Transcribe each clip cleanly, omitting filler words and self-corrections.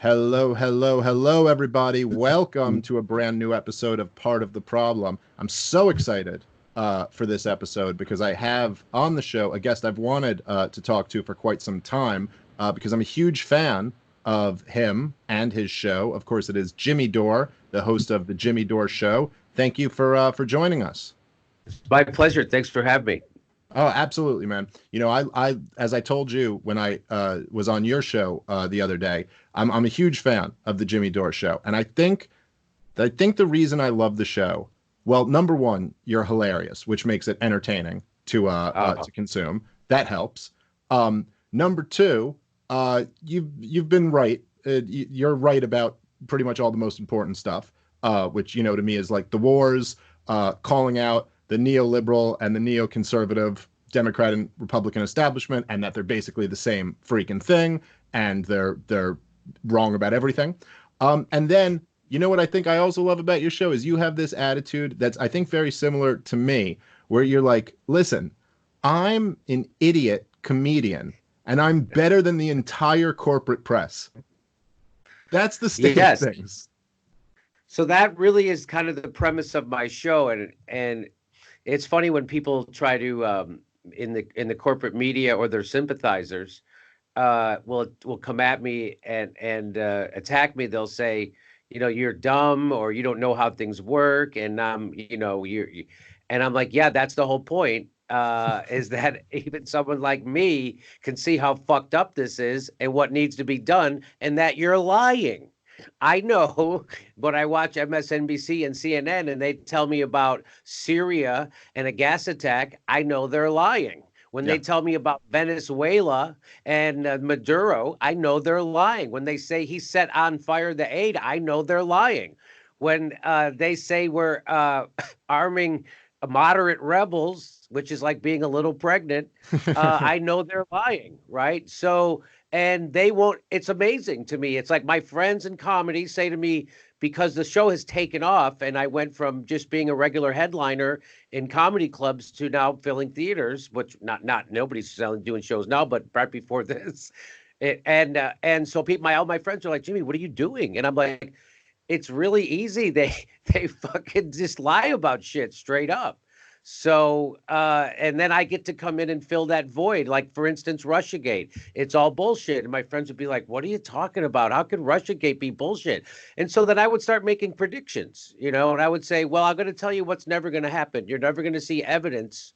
Hello, hello, hello, everybody. Welcome to a brand new episode of Part of the Problem. I'm so excited for this episode because I have on the show a guest I've wanted to talk to for quite some time because I'm a huge fan of him and his show. Of course, it is Jimmy Dore, the host of the Jimmy Dore Show. Thank you for joining us. My pleasure. Thanks for having me. Oh, absolutely, man. You know, I as I told you when I was on your show the other day, I'm a huge fan of the Jimmy Dore Show, and I think the reason I love the show, well, number one, you're hilarious, which makes it entertaining to consume. That helps. Number two, you've been right. You're right about pretty much all the most important stuff, which to me is like the wars, calling out the neoliberal and the neoconservative Democrat and Republican establishment, and that they're basically the same freaking thing, and they're wrong about everything. And then, what I think I also love about your show is you have this attitude that's, I think, very similar to me, where you're like, listen, I'm an idiot comedian, and I'm better than the entire corporate press. That's the state of things. So that really is kind of the premise of my show, and it's funny when people try to in the corporate media or their sympathizers will come at me and attack me. They'll say, you're dumb, or you don't know how things work, and and I'm like, yeah, that's the whole point. Is that even someone like me can see how fucked up this is and what needs to be done, and that you're lying. I know when I watch MSNBC and CNN and they tell me about Syria and a gas attack, I know they're lying. When they tell me about Venezuela and Maduro, I know they're lying. When they say he set on fire the aid, I know they're lying. When they say we're arming moderate rebels, which is like being a little pregnant, I know they're lying, right? So, and they won't, it's amazing to me. It's like my friends in comedy say to me, because the show has taken off and I went from just being a regular headliner in comedy clubs to now filling theaters, which not nobody's doing shows now, but right before this. And so people, all my friends are like, Jimmy, what are you doing? And I'm like, it's really easy. They fucking just lie about shit straight up. So, and then I get to come in and fill that void. Like, for instance, Russiagate. It's all bullshit. And my friends would be like, what are you talking about? How can Russiagate be bullshit? And so then I would start making predictions, and I would say, well, I'm going to tell you what's never going to happen. You're never going to see evidence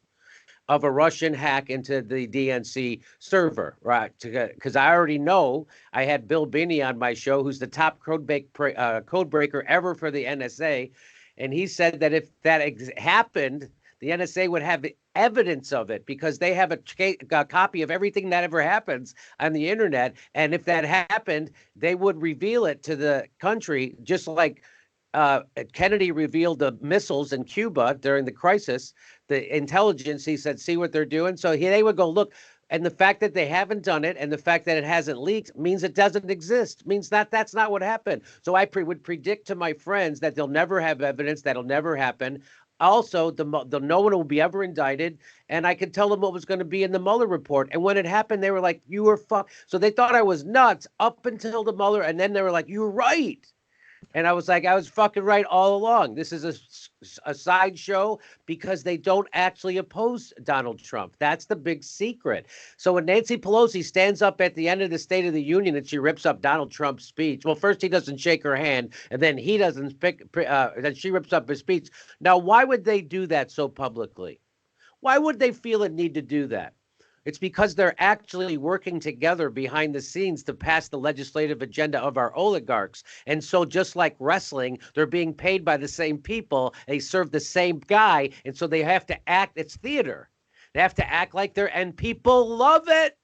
of a Russian hack into the DNC server, right? Because I already know I had Bill Binney on my show, who's the top code breaker ever for the NSA. And he said that if that happened, the NSA would have evidence of it because they have a copy of everything that ever happens on the internet. And if that happened, they would reveal it to the country, just like Kennedy revealed the missiles in Cuba during the crisis. The intelligence, he said, see what they're doing. So they would go, look, and the fact that they haven't done it and the fact that it hasn't leaked means it doesn't exist, means that that's not what happened. So I would predict to my friends that they'll never have evidence, that'll never happen. Also, no one will be ever indicted, and I could tell them what was going to be in the Mueller report. And when it happened, they were like, "You were fuck." So they thought I was nuts up until the Mueller, and then they were like, "You were right." And I was like, I was fucking right all along. This is a sideshow because they don't actually oppose Donald Trump. That's the big secret. So when Nancy Pelosi stands up at the end of the State of the Union and she rips up Donald Trump's speech, well, first he doesn't shake her hand, and then he doesn't then she rips up his speech. Now, why would they do that so publicly? Why would they feel a need to do that? It's because they're actually working together behind the scenes to pass the legislative agenda of our oligarchs. And so just like wrestling, they're being paid by the same people. They serve the same guy. And so they have to act. It's theater. They have to act like and people love it.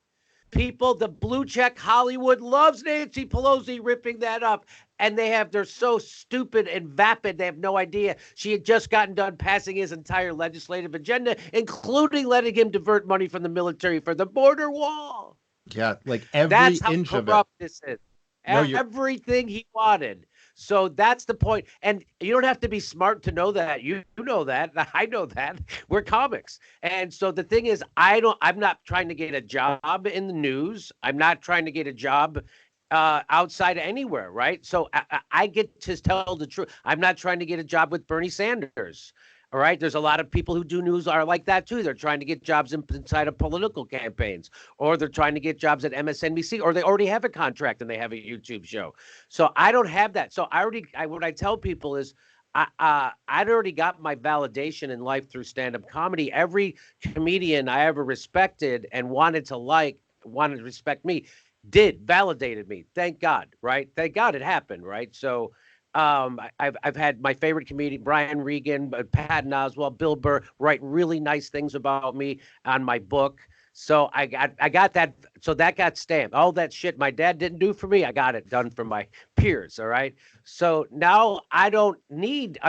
The blue check Hollywood loves Nancy Pelosi ripping that up. And they're so stupid and vapid, they have no idea. She had just gotten done passing his entire legislative agenda, including letting him divert money from the military for the border wall. Yeah, like every That's how inch of corrupt it. this is. Everything he wanted. So that's the point. And you don't have to be smart to know that. You know that. I know that. We're comics. And so the thing is, I'm not trying to get a job in the news. I'm not trying to get a job outside of anywhere, right? So I get to tell the truth. I'm not trying to get a job with Bernie Sanders. All right. There's a lot of people who do news are like that too. They're trying to get jobs inside of political campaigns, or they're trying to get jobs at MSNBC, or they already have a contract and they have a YouTube show. So I don't have that. So what I tell people is I'd already got my validation in life through stand-up comedy. Every comedian I ever respected and wanted to respect me, validated me. Thank God, right? Thank God it happened, right? So I've had my favorite comedian, Brian Regan, Patton Oswalt, Bill Burr, write really nice things about me on my book. So I got that. So that got stamped. All that shit my dad didn't do for me, I got it done for my peers. All right. So now I'm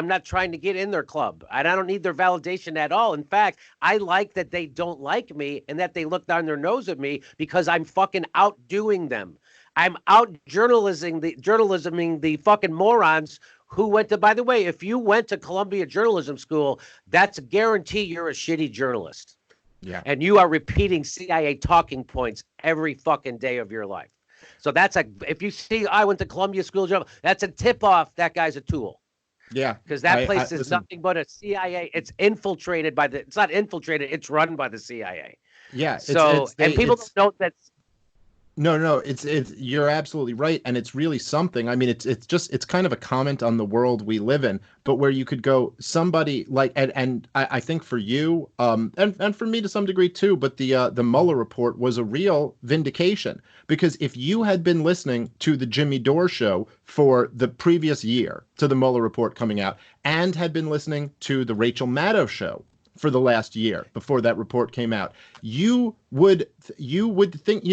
not trying to get in their club. I don't need their validation at all. In fact, I like that they don't like me and that they look down their nose at me because I'm fucking outdoing them. I'm out journalisming the fucking morons who went to, by the way, if you went to Columbia Journalism School, that's a guarantee you're a shitty journalist. Yeah. And you are repeating CIA talking points every fucking day of your life. So if you see, I went to Columbia School of Journalism, that's a tip off. That guy's a tool. Yeah. Because that place is nothing but a CIA. It's infiltrated it's not infiltrated. It's run by the CIA. Yeah. And people don't know that. No, it's you're absolutely right, and it's really something. I mean, it's kind of a comment on the world we live in, but where you could go, somebody like, and I think for you, and for me to some degree too, but the Mueller report was a real vindication, because if you had been listening to the Jimmy Dore show for the previous year to the Mueller report coming out, and had been listening to the Rachel Maddow show for the last year before that report came out, you would think,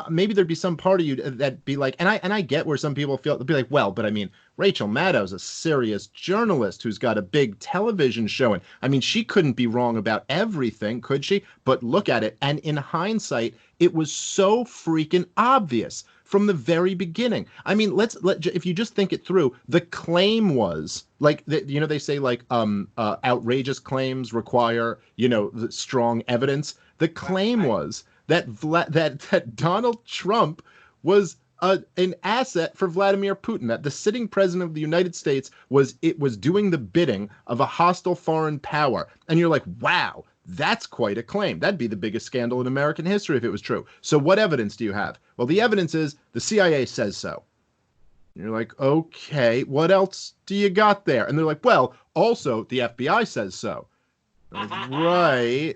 maybe there'd be some part of you that'd be like, and I get where some people feel, they'd be like, well, but I mean, Rachel Maddow's a serious journalist who's got a big television show, and I mean, she couldn't be wrong about everything, could she? But look at it, and in hindsight, it was so freaking obvious from the very beginning. I mean, if you just think it through, the claim was like, they say like outrageous claims require, strong evidence. The claim was that Donald Trump was an asset for Vladimir Putin, that the sitting president of the United States was doing the bidding of a hostile foreign power. And you're like, wow, that's quite a claim. That'd be the biggest scandal in American history if it was true. So what evidence do you have? Well, the evidence is the CIA says so. And you're like, okay, what else do you got there? And they're like, well, also the FBI says so. Like, right.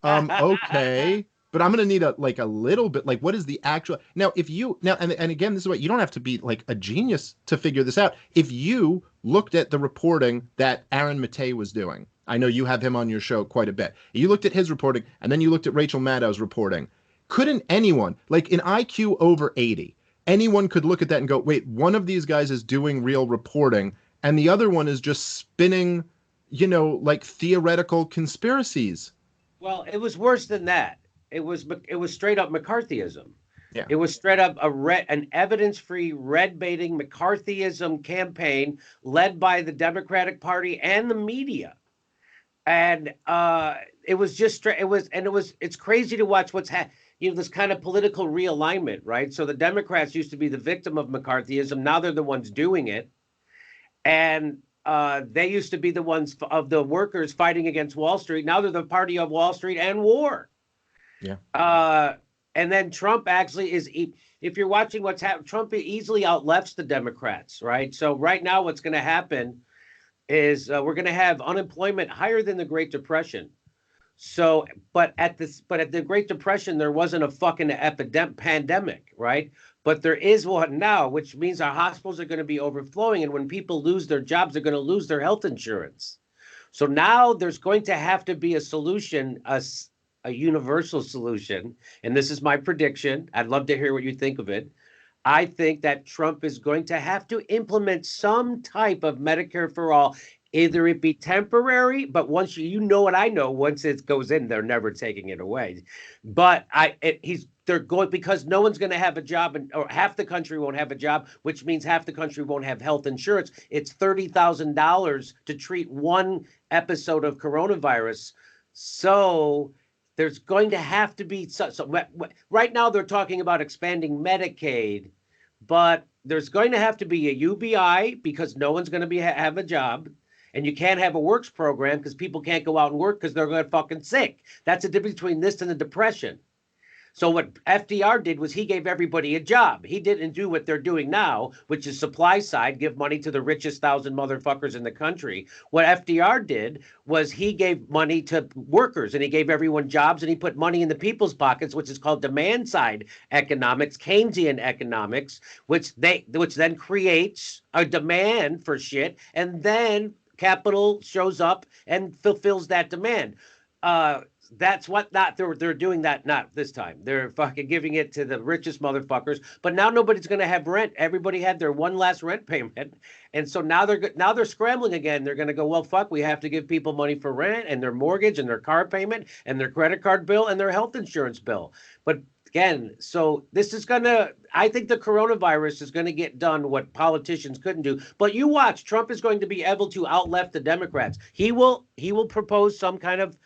Okay. But I'm going to need a little bit, like, what is the actual, now, if you, now, and again, this is what, you don't have to be like a genius to figure this out. If you looked at the reporting that Aaron Matei was doing, I know you have him on your show quite a bit. You looked at his reporting, and then you looked at Rachel Maddow's reporting. Couldn't anyone, like in IQ over 80, anyone could look at that and go, wait, one of these guys is doing real reporting, and the other one is just spinning, like theoretical conspiracies. Well, it was worse than that. It was straight up McCarthyism. Yeah. It was straight up an evidence-free, red-baiting McCarthyism campaign led by the Democratic Party and the media. And it was just it's crazy to watch this kind of political realignment, right? So the Democrats used to be the victim of McCarthyism. Now they're the ones doing it. And they used to be the ones of the workers fighting against Wall Street. Now they're the party of Wall Street and war. Yeah. And then Trump actually if you're watching what's happening, Trump easily outlefts the Democrats, right? So right now what's going to happen is we're going to have unemployment higher than the Great Depression. So, but at the Great Depression, there wasn't a fucking pandemic, right? But there is one now, which means our hospitals are going to be overflowing. And when people lose their jobs, they're going to lose their health insurance. So now there's going to have to be a solution, a universal solution. And this is my prediction. I'd love to hear what you think of it. I think that Trump is going to have to implement some type of Medicare for all. Either it be temporary, but once what I know, once it goes in, they're never taking it away. But they're going, because no one's going to have a job, or half the country won't have a job, which means half the country won't have health insurance. It's $30,000 to treat one episode of coronavirus. So there's going to have to be right now they're talking about expanding Medicaid, but there's going to have to be a UBI because no one's going to have a job. And you can't have a works program because people can't go out and work because they're going to fucking sick. That's the difference between this and the Depression. So what FDR did was he gave everybody a job. He didn't do what they're doing now, which is supply side, give money to the richest 1,000 motherfuckers in the country. What FDR did was he gave money to workers and he gave everyone jobs and he put money in the people's pockets, which is called demand side economics, Keynesian economics, which then creates a demand for shit, and then capital shows up and fulfills that demand. That's what they're doing that not this time. They're fucking giving it to the richest motherfuckers. But now nobody's going to have rent. Everybody had their one last rent payment, and so now they're scrambling again. They're going to go, well, fuck, we have to give people money for rent and their mortgage and their car payment and their credit card bill and their health insurance bill. But again, so this is I think the coronavirus is going to get done what politicians couldn't do. But you watch, Trump is going to be able to outleft the Democrats. He will propose some kind of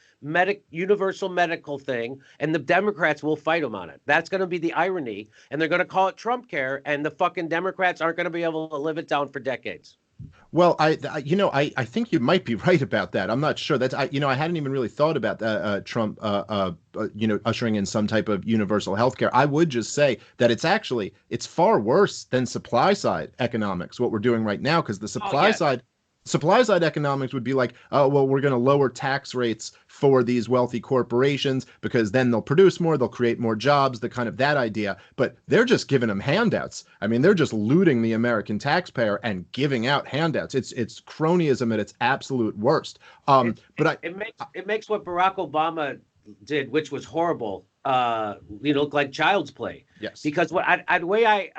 universal medical thing, and the Democrats will fight him on it. That's going to be the irony, and they're going to call it Trump care, and the fucking Democrats aren't going to be able to live it down for decades. Well, I think you might be right about that. I'm not sure. I hadn't even really thought about Trump, ushering in some type of universal health care. I would just say that it's far worse than supply side economics, what we're doing right now, because the supply side economics would be like, oh, well, we're going to lower tax rates for these wealthy corporations because then they'll produce more, they'll create more jobs, that idea. But they're just giving them handouts. I mean, they're just looting the American taxpayer and giving out handouts. It's cronyism at its absolute worst. It makes what Barack Obama did, which was horrible, look like child's play. Yes. Because the way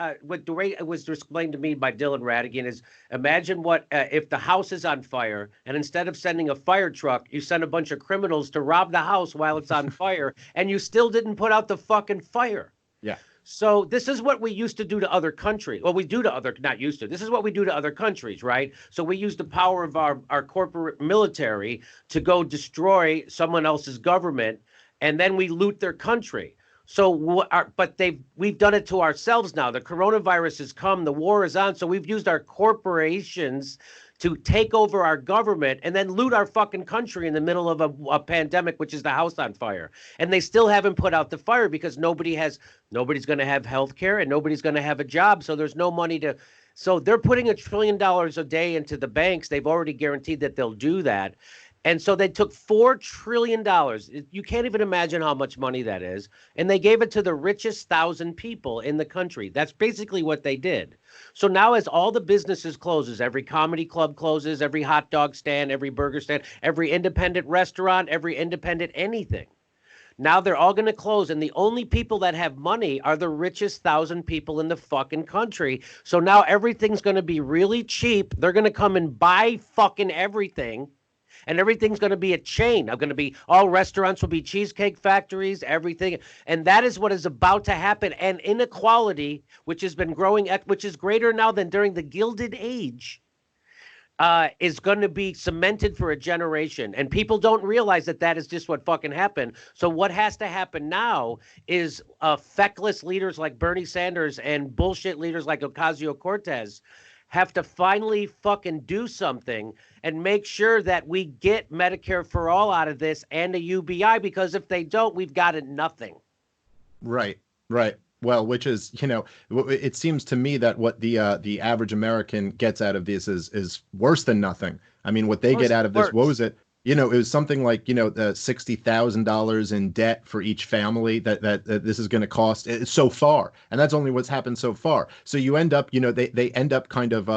it was explained to me by Dylan Radigan is, imagine what if the house is on fire and instead of sending a fire truck, you send a bunch of criminals to rob the house while it's on fire, and you still didn't put out the fucking fire. Yeah. So this is what we used to do to other countries. Well, we do to other, not used to. This is what we do to other countries, right? So we use the power of our corporate military to go destroy someone else's government, and then we loot their country. So, we've done it to ourselves now. The coronavirus has come, the war is on, so we've used our corporations to take over our government and then loot our fucking country in the middle of a pandemic, which is the house on fire. And they still haven't put out the fire because nobody's going to have health care and nobody's going to have a job. So there's no money so they're putting $1 trillion a day into the banks. They've already guaranteed that they'll do that. And so they took $4 trillion. You can't even imagine how much money that is. And they gave it to the richest 1,000 people in the country. That's basically what they did. So now as all the businesses closes, every comedy club closes, every hot dog stand, every burger stand, every independent restaurant, every independent anything. Now they're all going to close. And the only people that have money are the richest 1,000 people in the fucking country. So now everything's going to be really cheap. They're going to come and buy fucking everything. And everything's going to be a chain. All restaurants will be cheesecake factories, everything. And that is what is about to happen. And inequality, which has been growing, which is greater now than during the Gilded Age, is going to be cemented for a generation. And people don't realize that is just what fucking happened. So what has to happen now is feckless leaders like Bernie Sanders and bullshit leaders like Ocasio-Cortez have to finally fucking do something and make sure that we get Medicare for all out of this and a UBI, because if they don't, we've got nothing. Right. Well, which is, it seems to me that what the average American gets out of this is worse than nothing. I mean, what they get out of this, what was it? It was something like, the $60,000 in debt for each family that this is going to cost so far. And that's only what's happened so far. So you end up, they end up kind of,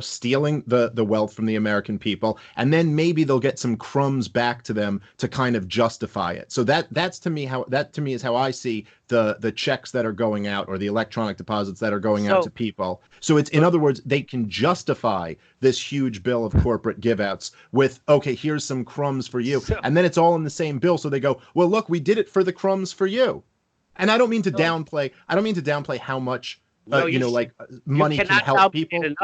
stealing the wealth from the American people. And then maybe they'll get some crumbs back to them to kind of justify it. So that to me is how I see the checks that are going out, or the electronic deposits that are going out to people. So it's, in other words, they can justify this huge bill of corporate giveouts with, okay, here's some crumbs for you. And then it's all in the same bill. So they go, well, look, we did it for the crumbs for you. And I don't mean to downplay how much, money can help people.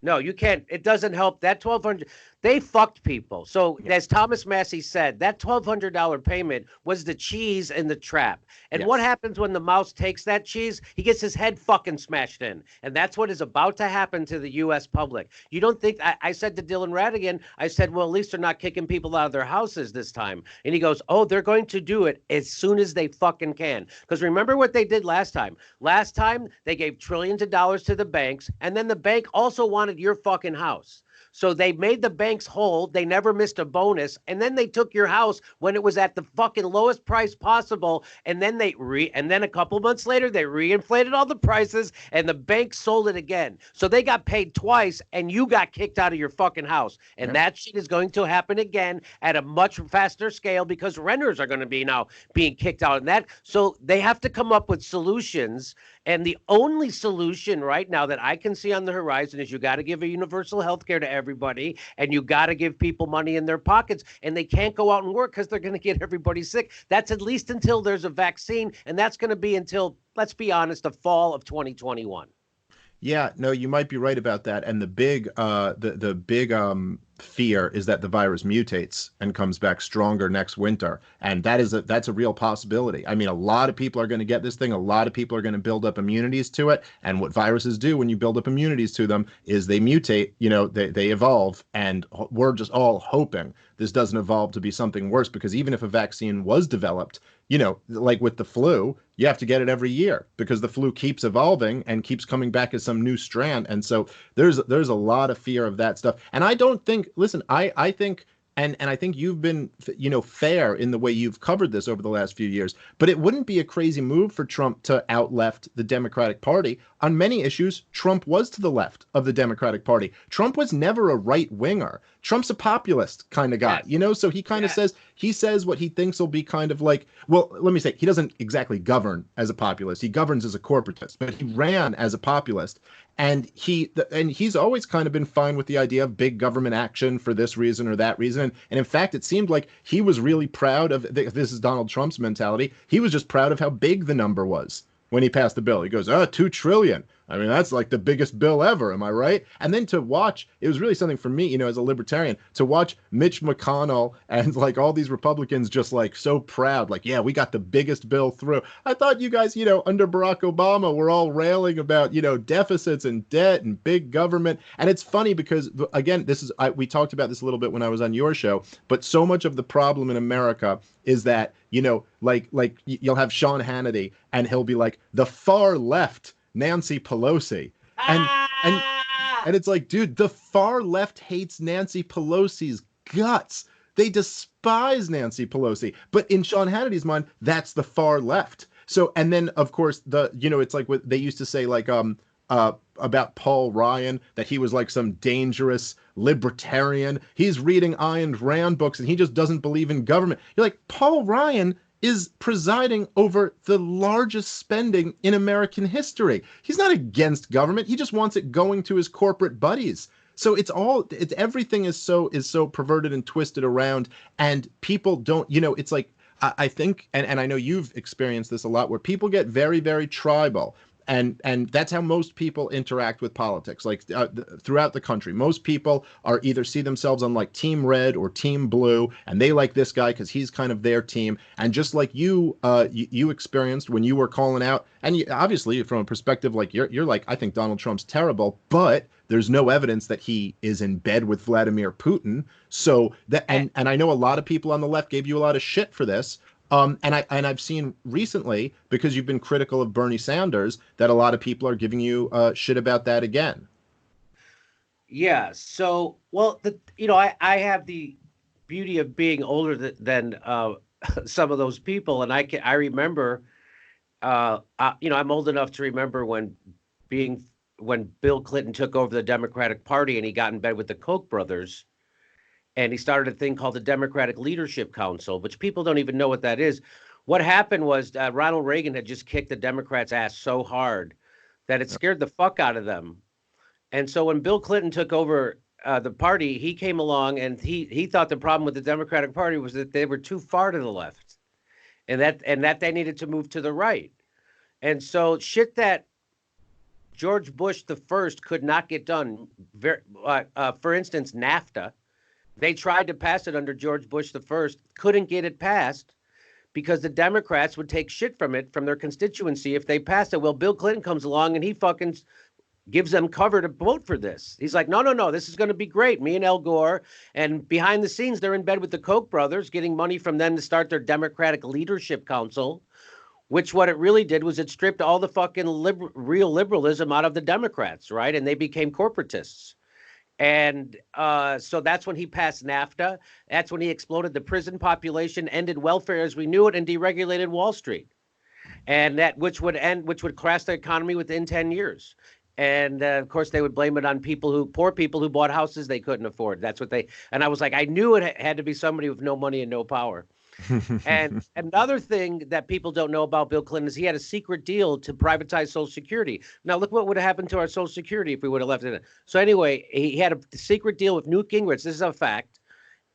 No, you can't. It doesn't help. That 1,200, they fucked people. So Yeah. as Thomas Massey said, that $1,200 payment was the cheese in the trap. And what Yes. happens when the mouse takes that cheese? He gets his head fucking smashed in. And that's what is about to happen to the U.S. public. You don't think, I said to Dylan Radigan, I said, well, at least they're not kicking people out of their houses this time. And he goes, oh, they're going to do it as soon as they fucking can. Because remember what they did last time? Last time, they gave trillions of dollars to the banks, and then the bank also wanted your fucking house. So they made the banks whole. They never missed a bonus. And then they took your house when it was at the fucking lowest price possible. And then and then a couple months later, they reinflated all the prices and the bank sold it again. So they got paid twice and you got kicked out of your fucking house. And Yeah. that shit is going to happen again at a much faster scale because renters are going to be now being kicked out. And that, so they have to come up with solutions. And the only solution right now that I can see on the horizon is you got to give a universal health care to everybody and you got to give people money in their pockets and they can't go out and work because they're going to get everybody sick. That's at least until there's a vaccine. And that's going to be until, let's be honest, the fall of 2021. Yeah, no, you might be right about that. And the big fear is that the virus mutates and comes back stronger next winter. And that's a real possibility. I mean, a lot of people are going to get this thing. A lot of people are going to build up immunities to it. And what viruses do when you build up immunities to them is they mutate, they evolve. And we're just all hoping this doesn't evolve to be something worse, because even if a vaccine was developed, like with the flu, you have to get it every year because the flu keeps evolving and keeps coming back as some new strand. And so there's a lot of fear of that stuff. And I don't think, listen, I think, and I think you've been, fair in the way you've covered this over the last few years, but it wouldn't be a crazy move for Trump to out-left the Democratic Party. On many issues, Trump was to the left of the Democratic Party. Trump was never a right-winger. Trump's a populist kind of guy, so he kind of says what he thinks will be kind of like, well, let me say, he doesn't exactly govern as a populist. He governs as a corporatist, but he ran as a populist. And he's always kind of been fine with the idea of big government action for this reason or that reason. And in fact, it seemed like he was really proud of, this is Donald Trump's mentality, he was just proud of how big the number was when he passed the bill. He goes, $2 trillion. I mean, that's like the biggest bill ever. Am I right? And then to watch, it was really something for me, as a libertarian, to watch Mitch McConnell and like all these Republicans just like so proud, like, yeah, we got the biggest bill through. I thought you guys, under Barack Obama, were all railing about, deficits and debt and big government. And it's funny because, again, we talked about this a little bit when I was on your show, but so much of the problem in America is that, like you'll have Sean Hannity and he'll be like, the far left Nancy Pelosi. And and it's like, dude, the far left hates Nancy Pelosi's guts. They despise Nancy Pelosi. But in Sean Hannity's mind, that's the far left. So, and then of course it's like what they used to say, like about Paul Ryan, that he was like some dangerous libertarian. He's reading Ayn Rand books and he just doesn't believe in government. You're like, Paul Ryan is presiding over the largest spending in American history. He's not against government. He just wants it going to his corporate buddies. So everything is so perverted and twisted around, and people don't, it's like, I think, and I know you've experienced this a lot, where people get very, very tribal. And that's how most people interact with politics, like throughout the country. Most people are either see themselves on like Team Red or Team Blue, and they like this guy because he's kind of their team. And just like you experienced when you were calling out, and obviously from a perspective like you're like, I think Donald Trump's terrible, but there's no evidence that he is in bed with Vladimir Putin. So that, and I know a lot of people on the left gave you a lot of shit for this. And I've seen recently, because you've been critical of Bernie Sanders, that a lot of people are giving you shit about that again. Yeah. So, well, I have the beauty of being older than some of those people, and I remember, I'm old enough to remember when Bill Clinton took over the Democratic Party and he got in bed with the Koch brothers. And he started a thing called the Democratic Leadership Council, which people don't even know what that is. What happened was Ronald Reagan had just kicked the Democrats' ass so hard that it scared the fuck out of them. And so when Bill Clinton took over the party, he came along and he thought the problem with the Democratic Party was that they were too far to the left, and that they needed to move to the right. And so shit that George Bush the first could not get done. For instance, NAFTA. They tried to pass it under George Bush the first, couldn't get it passed because the Democrats would take shit from it, from their constituency, if they passed it. Well, Bill Clinton comes along and he fucking gives them cover to vote for this. He's like, no, this is going to be great. Me and Al Gore. And behind the scenes, they're in bed with the Koch brothers, getting money from them to start their Democratic Leadership Council, which what it really did was it stripped all the fucking real liberalism out of the Democrats, right? And they became corporatists. And so that's when he passed NAFTA. That's when he exploded the prison population, ended welfare as we knew it, and deregulated Wall Street. And that which would crash the economy within 10 years. And of course, they would blame it on poor people who bought houses they couldn't afford. That's what and I was like, I knew it had to be somebody with no money and no power. And another thing that people don't know about Bill Clinton is he had a secret deal to privatize Social Security. Now, look what would have happened to our Social Security if we would have left it in. So anyway, he had a secret deal with Newt Gingrich. This is a fact.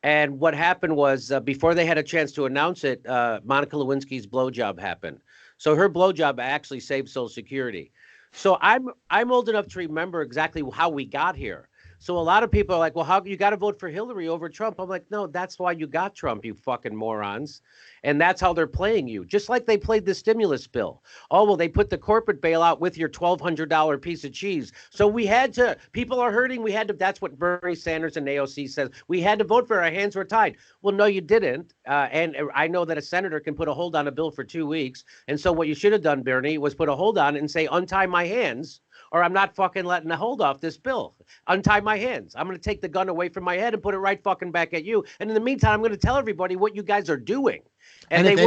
And what happened was before they had a chance to announce it, Monica Lewinsky's blowjob happened. So her blowjob actually saved Social Security. So I'm old enough to remember exactly how we got here. So a lot of people are like, well, how you got to vote for Hillary over Trump? I'm like, no, that's why you got Trump, you fucking morons. And that's how they're playing you. Just like they played the stimulus bill. Oh, well, they put the corporate bailout with your $1,200 piece of cheese. So we had to, people are hurting. We had to, that's what Bernie Sanders and AOC says. We had to vote for our hands were tied. Well, no, you didn't. And I know that a senator can put a hold on a bill for 2 weeks. And so what you should have done, Bernie, was put a hold on it and say, untie my hands, or I'm not fucking letting the hold off this bill. Untie my hands. I'm going to take the gun away from my head and put it right fucking back at you. And in the meantime, I'm going to tell everybody what you guys are doing. And if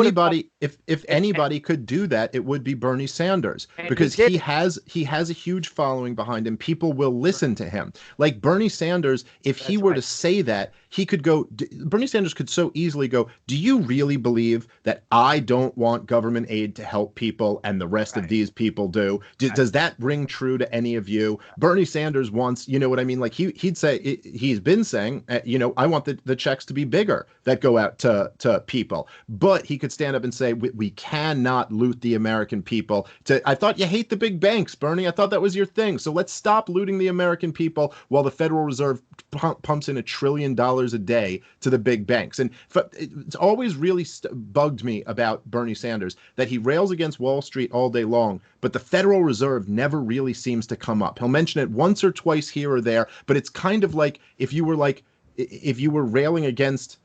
anybody could do that, it would be Bernie Sanders, because he has a huge following behind him. People will listen to him. Like Bernie Sanders, if he were to say that, he could go. Bernie Sanders could so easily go, do you really believe that I don't want government aid to help people and the rest of these people do? Does that ring true to any of you? Bernie Sanders wants, you know what I mean? Like he'd say, he's been saying, I want the checks to be bigger that go out to people. But he could stand up and say, we cannot loot the American people. I thought you hate the big banks, Bernie. I thought that was your thing. So let's stop looting the American people while the Federal Reserve pumps in $1 trillion a day to the big banks. And it's always really bugged me about Bernie Sanders that he rails against Wall Street all day long, but the Federal Reserve never really seems to come up. He'll mention it once or twice here or there, but it's kind of like if you were railing against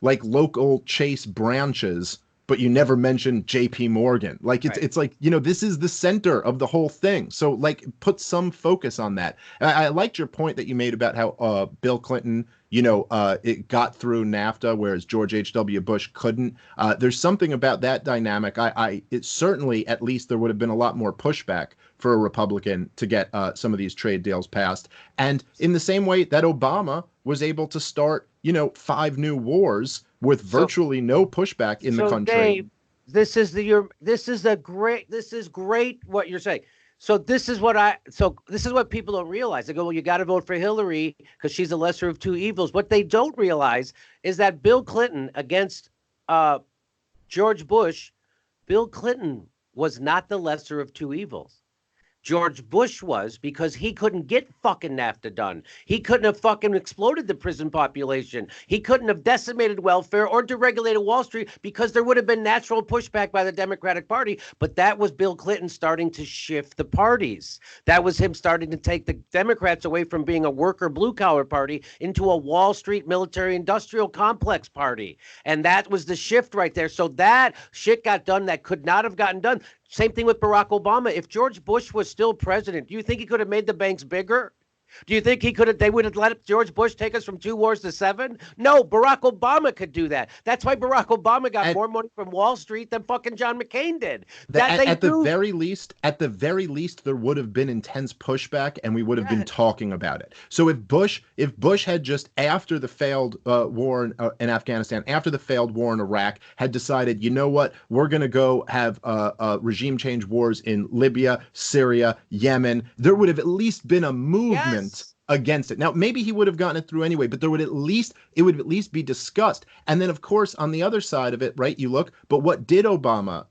like local Chase branches, but you never mentioned JP Morgan. Like it's like, this is the center of the whole thing. So like put some focus on that. I liked your point that you made about how Bill Clinton, it got through NAFTA, whereas George H.W. Bush couldn't. There's something about that dynamic. It certainly, at least there would have been a lot more pushback for a Republican to get some of these trade deals passed. And in the same way that Obama was able to start, 5 new wars with virtually no pushback in the country. Dave, this is great what you're saying. So this is what people don't realize. They go, well, you got to vote for Hillary because she's the lesser of two evils. What they don't realize is that Bill Clinton against George Bush, Bill Clinton was not the lesser of two evils. George Bush was, because he couldn't get fucking NAFTA done. He couldn't have fucking exploded the prison population. He couldn't have decimated welfare or deregulated Wall Street because there would have been natural pushback by the Democratic Party. But that was Bill Clinton starting to shift the parties. That was him starting to take the Democrats away from being a worker blue collar party into a Wall Street military industrial complex party. And that was the shift right there. So that shit got done that could not have gotten done. Same thing with Barack Obama. If George Bush was still president, do you think he could have made the banks bigger? Do you think they would have let George Bush take us from 2 wars to 7? No, Barack Obama could do that. That's why Barack Obama got more money from Wall Street than fucking John McCain did. At the very least, there would have been intense pushback, and we would have been talking about it. So if Bush had just after the failed war in Afghanistan, after the failed war in Iraq, had decided, you know what, we're going to go have regime change wars in Libya, Syria, Yemen, there would have at least been a movement against it. Now, maybe he would have gotten it through anyway, but it would at least be discussed. And then, of course, on the other side of it, right, you look, but what did Obama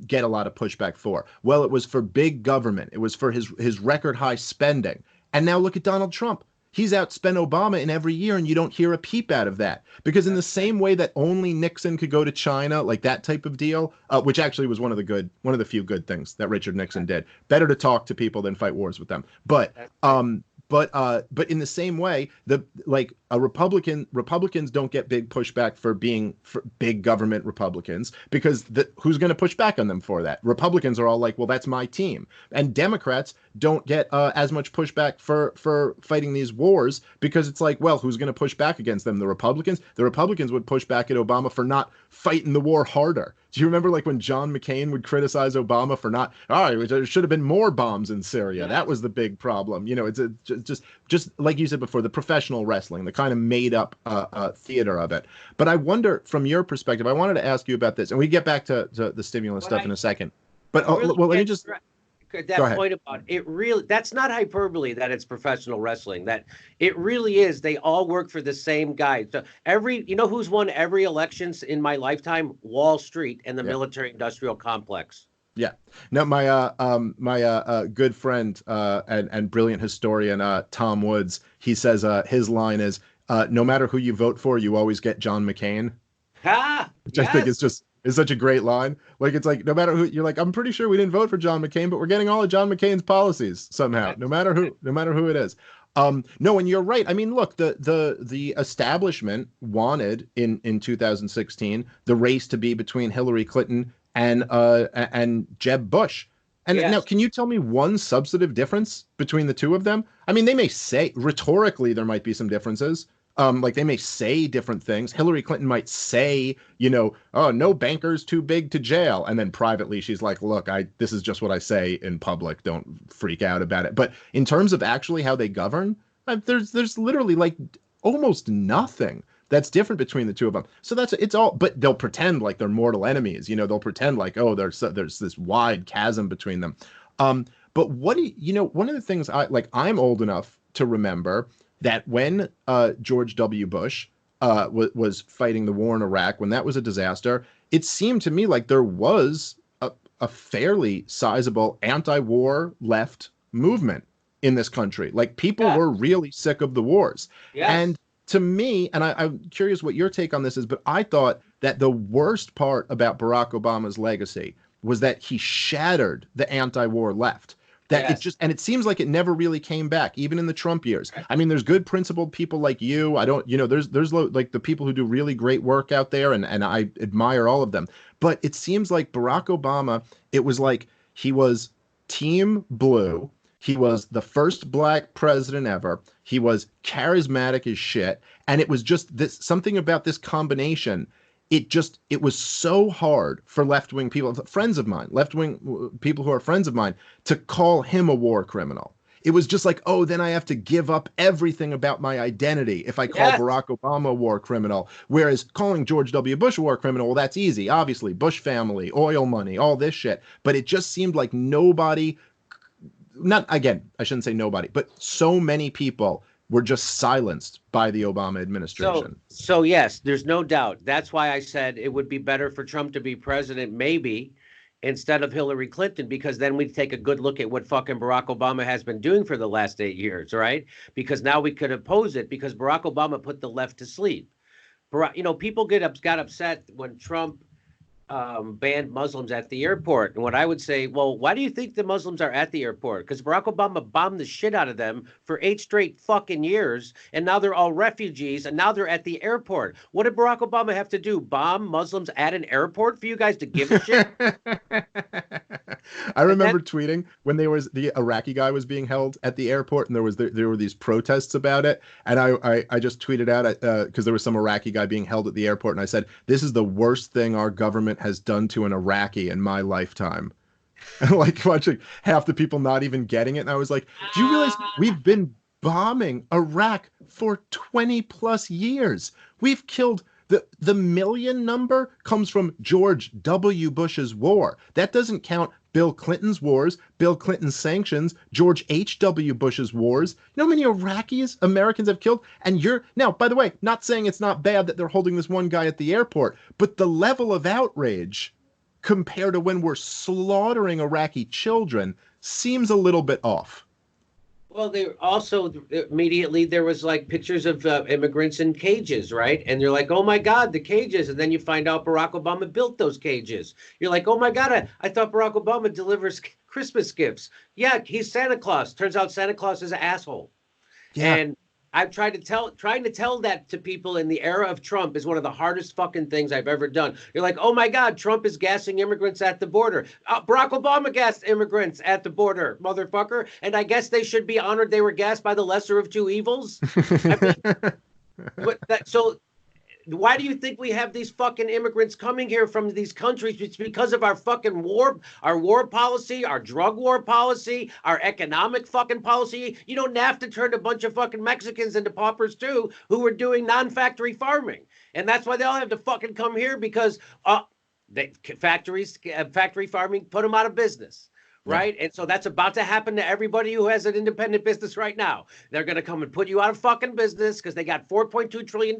get a lot of pushback for? Well, it was for big government. It was for his record high spending. And now look at Donald Trump. He's outspent Obama in every year, and you don't hear a peep out of that. Because in the same way that only Nixon could go to China, like that type of deal, which actually was one of the few good things that Richard Nixon did. Better to talk to people than fight wars with them. But but in the same way, Republicans don't get big pushback for being big government Republicans, because who's going to push back on them for that? Republicans are all like, well, that's my team. And Democrats don't get as much pushback for fighting these wars, because it's like, well, who's going to push back against them? The Republicans? The Republicans would push back at Obama for not fighting the war harder. Do you remember like when John McCain would criticize Obama for not, there should have been more bombs in Syria. That was the big problem. You know, it's just like you said before, the professional wrestling, the kind of made up theater of it. But I wonder, from your perspective, I wanted to ask you about this, and we get back to the stimulus stuff in a second. But well, let me just that point about it, really, that's not hyperbole that it's professional wrestling. That it really is. They all work for the same guy. So you know who's won every elections in my lifetime? Wall Street and the military industrial complex. Yeah. No, my good friend and brilliant historian Tom Woods, he says his line is, no matter who you vote for, you always get John McCain. Which I think is such a great line. Like, it's like, no matter who, you're like, I'm pretty sure we didn't vote for John McCain, but we're getting all of John McCain's policies somehow, no matter who it is. No, and you're right. I mean, look, the establishment wanted in 2016 the race to be between Hillary Clinton and Jeb Bush. And now, can you tell me one substantive difference between the two of them? I mean, they may say rhetorically there might be some differences. Like they may say different things. Hillary Clinton might say, you know, oh, no banker's too big to jail. And then privately, she's like, look, this is just what I say in public. Don't freak out about it. But in terms of actually how they govern, there's literally like almost nothing that's different between the two of them. So it's all, but they'll pretend like they're mortal enemies. You know, they'll pretend like, oh, there's this wide chasm between them. But one of the things I'm old enough to remember that when George W. Bush was fighting the war in Iraq, when that was a disaster, it seemed to me like there was a fairly sizable anti-war left movement in this country. Like people were really sick of the wars. Yes. And to me, and I'm curious what your take on this is, but I thought that the worst part about Barack Obama's legacy was that he shattered the anti-war left. That it seems like it never really came back, even in the Trump years. I mean, there's good principled people like you. There's like the people who do really great work out there, and I admire all of them. But it seems like Barack Obama, it was like he was team blue. He was the first black president ever. He was charismatic as shit. And it was just something about this combination. It was so hard for left-wing people, friends of mine, left-wing people who are friends of mine, to call him a war criminal. It was just like, oh, then I have to give up everything about my identity if I call Barack Obama a war criminal. Whereas calling George W. Bush a war criminal, well, that's easy. Obviously, Bush family, oil money, all this shit. But it just seemed like nobody, I shouldn't say nobody, but so many people were just silenced by the Obama administration. So yes, there's no doubt. That's why I said it would be better for Trump to be president, maybe, instead of Hillary Clinton, because then we'd take a good look at what fucking Barack Obama has been doing for the last 8 years, right? Because now we could oppose it, because Barack Obama put the left to sleep. People got upset when Trump banned Muslims at the airport. And what I would say, well, why do you think the Muslims are at the airport? Because Barack Obama bombed the shit out of them for 8 straight fucking years. And now they're all refugees. And now they're at the airport. What did Barack Obama have to do? Bomb Muslims at an airport for you guys to give a shit? I remember tweeting when the Iraqi guy was being held at the airport, and there were these protests about it. And I just tweeted out because there was some Iraqi guy being held at the airport. And I said, this is the worst thing our government has done to an Iraqi in my lifetime. And like watching half the people not even getting it. And I was like, do you realize we've been bombing Iraq for 20 plus years? We've killed the million number comes from George W. Bush's war. That doesn't count Bill Clinton's wars, Bill Clinton's sanctions, George H.W. Bush's wars. You know how many Iraqis Americans have killed? And now, by the way, not saying it's not bad that they're holding this one guy at the airport, but the level of outrage compared to when we're slaughtering Iraqi children seems a little bit off. Well, they also immediately there was like pictures of immigrants in cages, right? And you're like, oh my God, the cages. And then you find out Barack Obama built those cages. You're like, oh my God, I thought Barack Obama delivers Christmas gifts. Yeah, he's Santa Claus. Turns out Santa Claus is an asshole. Yeah. And I've trying to tell that to people in the era of Trump is one of the hardest fucking things I've ever done. You're like, oh my God, Trump is gassing immigrants at the border. Barack Obama gassed immigrants at the border, motherfucker. And I guess they should be honored they were gassed by the lesser of two evils. I mean, so why do you think we have these fucking immigrants coming here from these countries? It's because of our fucking our war policy, our drug war policy, our economic fucking policy. You know, NAFTA turned a bunch of fucking Mexicans into paupers too, who were doing non-factory farming. And that's why they all have to fucking come here because factory farming put them out of business. Right. Yeah. And so that's about to happen to everybody who has an independent business right now. They're going to come and put you out of fucking business because they got $4.2 trillion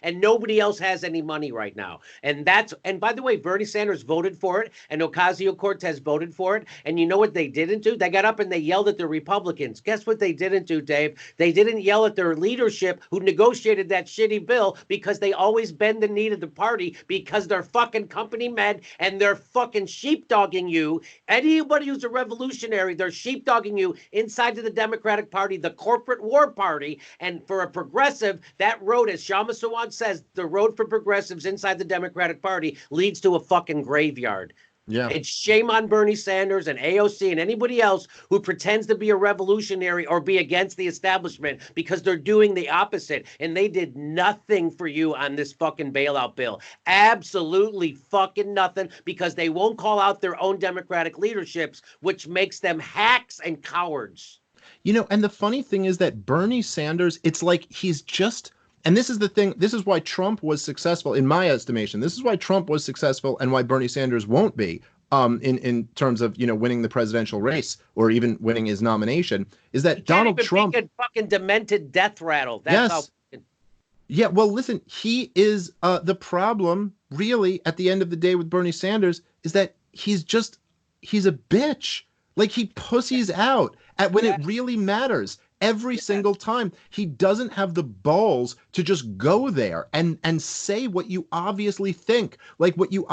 and nobody else has any money right now. And by the way, Bernie Sanders voted for it and Ocasio-Cortez voted for it. And you know what they didn't do? They got up and they yelled at the Republicans. Guess what they didn't do, Dave? They didn't yell at their leadership who negotiated that shitty bill because they always bend the knee to the party because they're fucking company men and they're fucking sheepdogging you. Anybody who's a revolutionary, they're sheepdogging you inside of the Democratic Party, the corporate war party. And for a progressive, that road, as Shama Sawant says, the road for progressives inside the Democratic Party leads to a fucking graveyard. Yeah. It's shame on Bernie Sanders and AOC and anybody else who pretends to be a revolutionary or be against the establishment because they're doing the opposite. And they did nothing for you on this fucking bailout bill. Absolutely fucking nothing because they won't call out their own Democratic leaderships, which makes them hacks and cowards. You know, and the funny thing is that Bernie Sanders, it's like he's just... And this is the thing, this is why Trump was successful, in my estimation. This is why Trump was successful and why Bernie Sanders won't be in terms of, you know, winning the presidential race or even winning his nomination, is that Donald Trump... He fucking demented death rattle. That's how... Yeah, well, listen, he is the problem, really, at the end of the day with Bernie Sanders, is that he's a bitch. Like, he pussies out when it really matters. Every single time. He doesn't have the balls to just go there and say what you obviously think. Like what you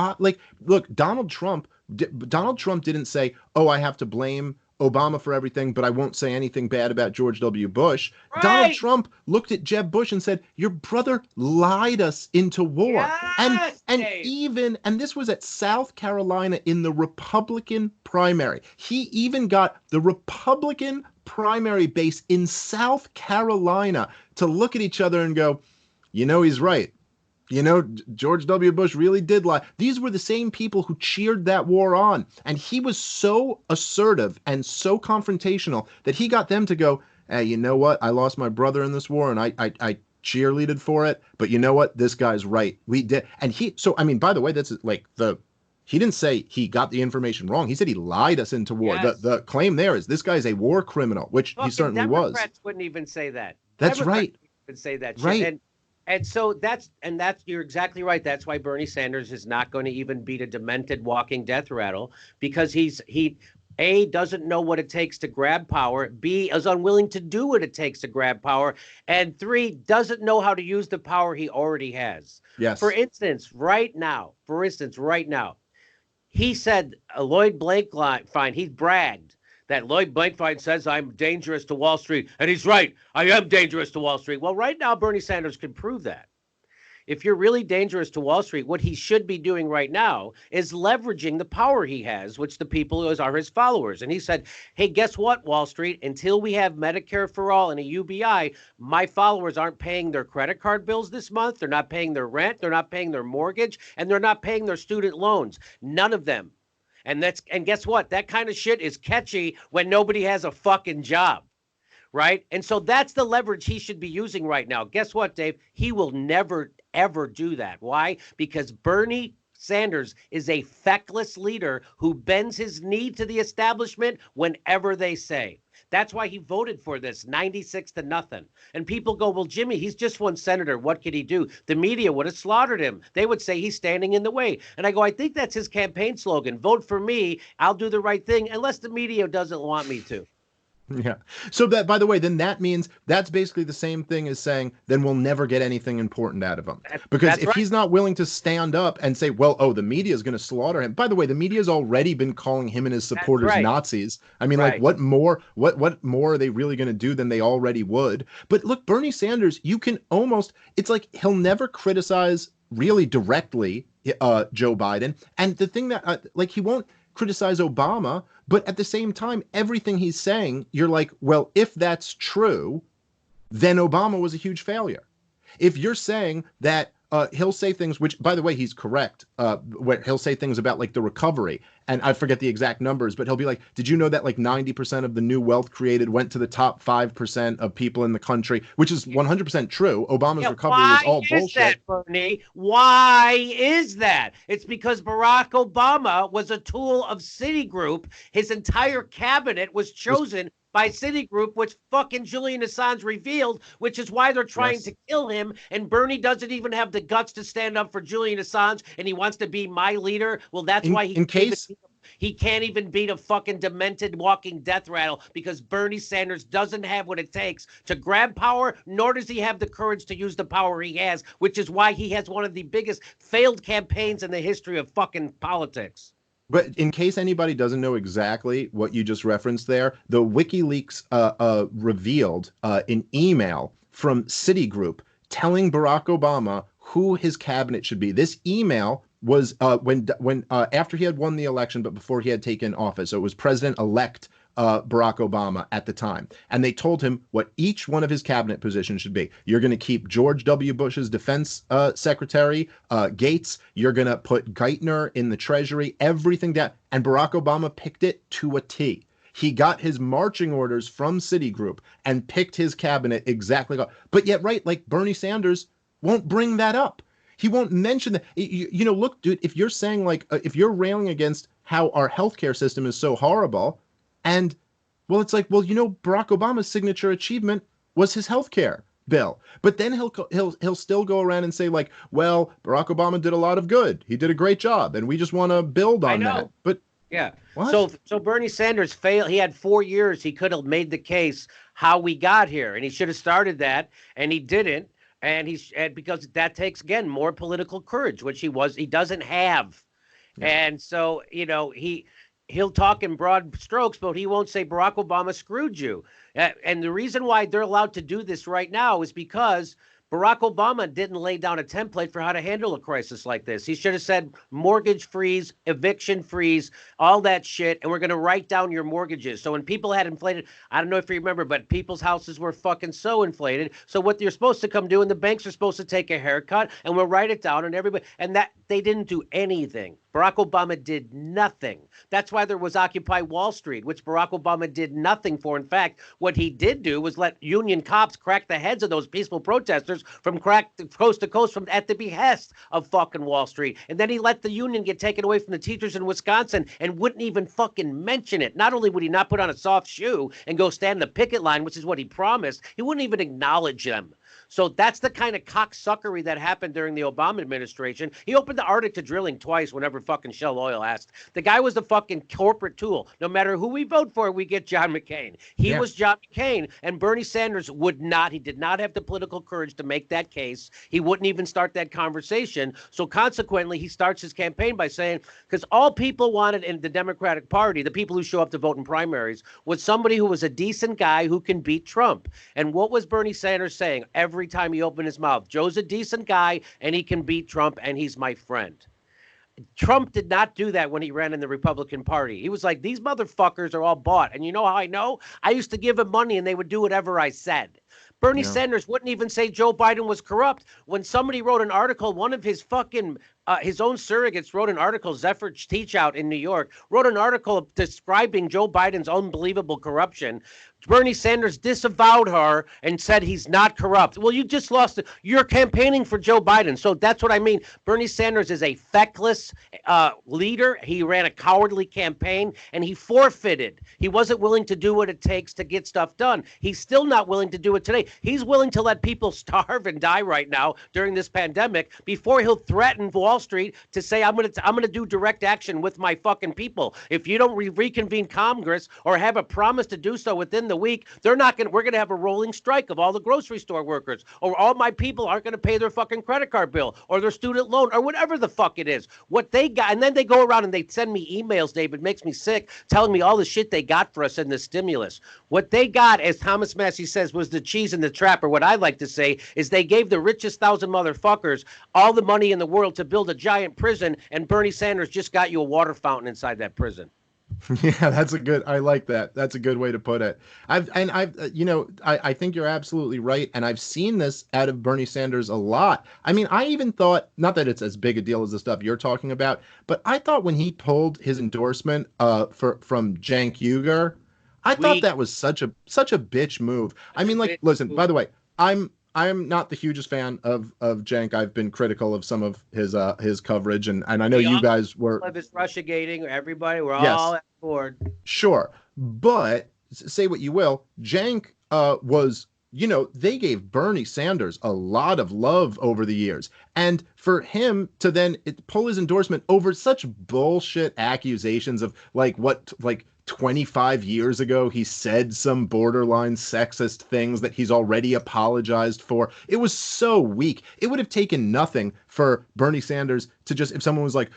look, Donald Trump didn't say, "Oh, I have to blame Obama for everything, but I won't say anything bad about George W. Bush." Right. Donald Trump looked at Jeb Bush and said, "Your brother lied us into war." Yes, and this was at South Carolina in the Republican primary. He even got the Republican primary base in South Carolina to look at each other and go, you know, he's right. You know, George W. Bush really did lie. These were the same people who cheered that war on. And he was so assertive and so confrontational that he got them to go, hey, you know what? I lost my brother in this war and I cheerleaded for it. But you know what? This guy's right. We did. And I mean, by the way, that's like he didn't say he got the information wrong. He said he lied us into war. Yes. The claim there is this guy's a war criminal, which he certainly was. Democrats wouldn't even say that. That's Democrats right. Wouldn't even say that shit. Right. And so that's you're exactly right. That's why Bernie Sanders is not going to even beat a demented walking death rattle because he A, doesn't know what it takes to grab power, B, is unwilling to do what it takes to grab power, and 3, doesn't know how to use the power he already has. Yes. For instance, right now, he said Lloyd Blankfein, he bragged that Lloyd Blankfein says I'm dangerous to Wall Street. And he's right. I am dangerous to Wall Street. Well, right now, Bernie Sanders can prove that. If you're really dangerous to Wall Street, what he should be doing right now is leveraging the power he has, which the people are his followers. And he said, hey, guess what, Wall Street? Until we have Medicare for all and a UBI, my followers aren't paying their credit card bills this month. They're not paying their rent. They're not paying their mortgage. And they're not paying their student loans. None of them. And guess what? That kind of shit is catchy when nobody has a fucking job. Right. And so that's the leverage he should be using right now. Guess what, Dave? He will never, ever do that. Why? Because Bernie Sanders is a feckless leader who bends his knee to the establishment whenever they say. That's why he voted for this 96-0. And people go, well, Jimmy, he's just one senator. What could he do? The media would have slaughtered him. They would say he's standing in the way. And I go, I think that's his campaign slogan. Vote for me. I'll do the right thing unless the media doesn't want me to. Yeah. So that, by the way, then that means that's basically the same thing as saying, then we'll never get anything important out of him. Because if he's not willing to stand up and say, well, oh, the media is going to slaughter him. By the way, the media has already been calling him and his supporters Nazis. I mean, like, what more are they really going to do than they already would? But look, Bernie Sanders, you can almost, it's like he'll never criticize really directly Joe Biden. And the thing that, like, he won't criticize Obama, but at the same time, everything he's saying, you're like, well, if that's true, then Obama was a huge failure. If you're saying that he'll say things, which, by the way, he's correct, where he'll say things about like the recovery, and I forget the exact numbers, but he'll be like, did you know that like 90% of the new wealth created went to the top 5% of people in the country, which is 100% true. Obama's recovery was all bullshit. Why is that, Bernie? Why is that? It's because Barack Obama was a tool of Citigroup. His entire cabinet was chosen by Citigroup, which fucking Julian Assange revealed, which is why they're trying to kill him. And Bernie doesn't even have the guts to stand up for Julian Assange, and he wants to be my leader. Well, that's why he can't even beat a fucking demented walking death rattle, because Bernie Sanders doesn't have what it takes to grab power, nor does he have the courage to use the power he has, which is why he has one of the biggest failed campaigns in the history of fucking politics. But in case anybody doesn't know exactly what you just referenced there, the WikiLeaks revealed an email from Citigroup telling Barack Obama who his cabinet should be. This email was when after he had won the election, but before he had taken office. So it was President-elect Barack Obama at the time. And they told him what each one of his cabinet positions should be. You're going to keep George W. Bush's defense secretary, Gates. You're going to put Geithner in the Treasury, everything that. And Barack Obama picked it to a T. He got his marching orders from Citigroup and picked his cabinet exactly. But yet, right, like Bernie Sanders won't bring that up. He won't mention that. You know, look, dude, if you're saying like, if you're railing against how our healthcare system is so horrible, and, well, it's like, well, you know, Barack Obama's signature achievement was his health care bill. But then he'll still go around and say, like, well, Barack Obama did a lot of good. He did a great job, and we just want to build on that. But yeah. What? So Bernie Sanders failed. He had 4 years. He could have made the case how we got here, and he should have started that, and he didn't. And because that takes, again, more political courage, which he doesn't have. Yeah. And so, you know, he'll talk in broad strokes, but he won't say Barack Obama screwed you. And the reason why they're allowed to do this right now is because Barack Obama didn't lay down a template for how to handle a crisis like this. He should have said mortgage freeze, eviction freeze, all that shit, and we're going to write down your mortgages. So when people had inflated, I don't know if you remember, but people's houses were fucking so inflated. So what you're supposed to come do, and the banks are supposed to take a haircut, and we'll write it down, and everybody, and that they didn't do anything. Barack Obama did nothing. That's why there was Occupy Wall Street, which Barack Obama did nothing for. In fact, what he did do was let union cops crack the heads of those peaceful protesters from coast to coast at the behest of fucking Wall Street. And then he let the union get taken away from the teachers in Wisconsin and wouldn't even fucking mention it. Not only would he not put on a soft shoe and go stand in the picket line, which is what he promised, he wouldn't even acknowledge them. So that's the kind of cocksuckery that happened during the Obama administration. He opened the Arctic to drilling twice whenever fucking Shell Oil asked. The guy was the fucking corporate tool. No matter who we vote for, we get John McCain. He was John McCain, and Bernie Sanders would not. He did not have the political courage to make that case. He wouldn't even start that conversation. So consequently, he starts his campaign by saying, because all people wanted in the Democratic Party, the people who show up to vote in primaries, was somebody who was a decent guy who can beat Trump. And what was Bernie Sanders saying every time he opened his mouth? Joe's a decent guy and he can beat Trump and he's my friend. Trump did not do that when he ran in the Republican Party. He was like, these motherfuckers are all bought. And you know how I know? I used to give him money and they would do whatever I said. Bernie Sanders wouldn't even say Joe Biden was corrupt. When somebody wrote an article, one of his fucking his own surrogates wrote an article, Zephyr Teachout in New York, wrote an article describing Joe Biden's unbelievable corruption. Bernie Sanders disavowed her and said he's not corrupt. Well, you just lost it. You're campaigning for Joe Biden. So that's what I mean. Bernie Sanders is a feckless leader. He ran a cowardly campaign and he forfeited. He wasn't willing to do what it takes to get stuff done. He's still not willing to do it today. He's willing to let people starve and die right now during this pandemic before he'll threaten Wall Street to say, I'm gonna do direct action with my fucking people. If you don't reconvene Congress or have a promise to do so within the week, we're going to have a rolling strike of all the grocery store workers, or all my people aren't going to pay their fucking credit card bill or their student loan or whatever the fuck it is. What they got, and then they go around and they send me emails, David, makes me sick, telling me all the shit they got for us in the stimulus. What they got, as Thomas Massey says, was the cheese in the trap, or what I like to say is they gave the richest 1,000 motherfuckers all the money in the world to build a giant prison, and Bernie Sanders just got you a water fountain inside that prison. Yeah, I like that. That's a good way to put it. I think you're absolutely right. And I've seen this out of Bernie Sanders a lot. I mean, I even thought, not that it's as big a deal as the stuff you're talking about, but I thought when he pulled his endorsement from Cenk Uygur, I thought that was such a bitch move. I mean, like, listen, by the way, I'm not the hugest fan of Cenk. I've been critical of some of his coverage, and I know you guys were of his Russiagating. Everybody, we're yes, all on board. Sure, but say what you will, Cenk was, they gave Bernie Sanders a lot of love over the years, and for him to then pull his endorsement over such bullshit accusations of like 25 years ago, he said some borderline sexist things that he's already apologized for. It was so weak. It would have taken nothing for Bernie Sanders to just, if someone was like,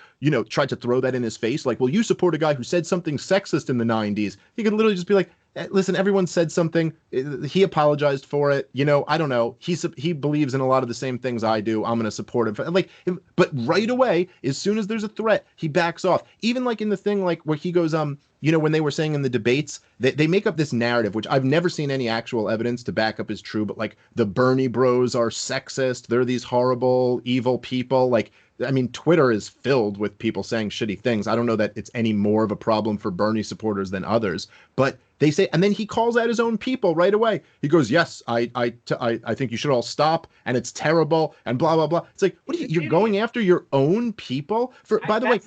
tried to throw that in his face, like, well, you support a guy who said something sexist in the 90s. He could literally just be like, listen, everyone said something. He apologized for it. I don't know. He believes in a lot of the same things I do. I'm going to support him. But right away, as soon as there's a threat, he backs off. Even like in the thing, like where he goes, when they were saying in the debates, they make up this narrative, which I've never seen any actual evidence to back up as true, but like the Bernie bros are sexist. They're these horrible, evil people. Like, I mean, Twitter is filled with people saying shitty things. I don't know that it's any more of a problem for Bernie supporters than others, but they say, and then he calls out his own people right away. He goes, yes, I think you should all stop, and it's terrible, and blah, blah, blah. It's like, what are you're going after your own people? By the way,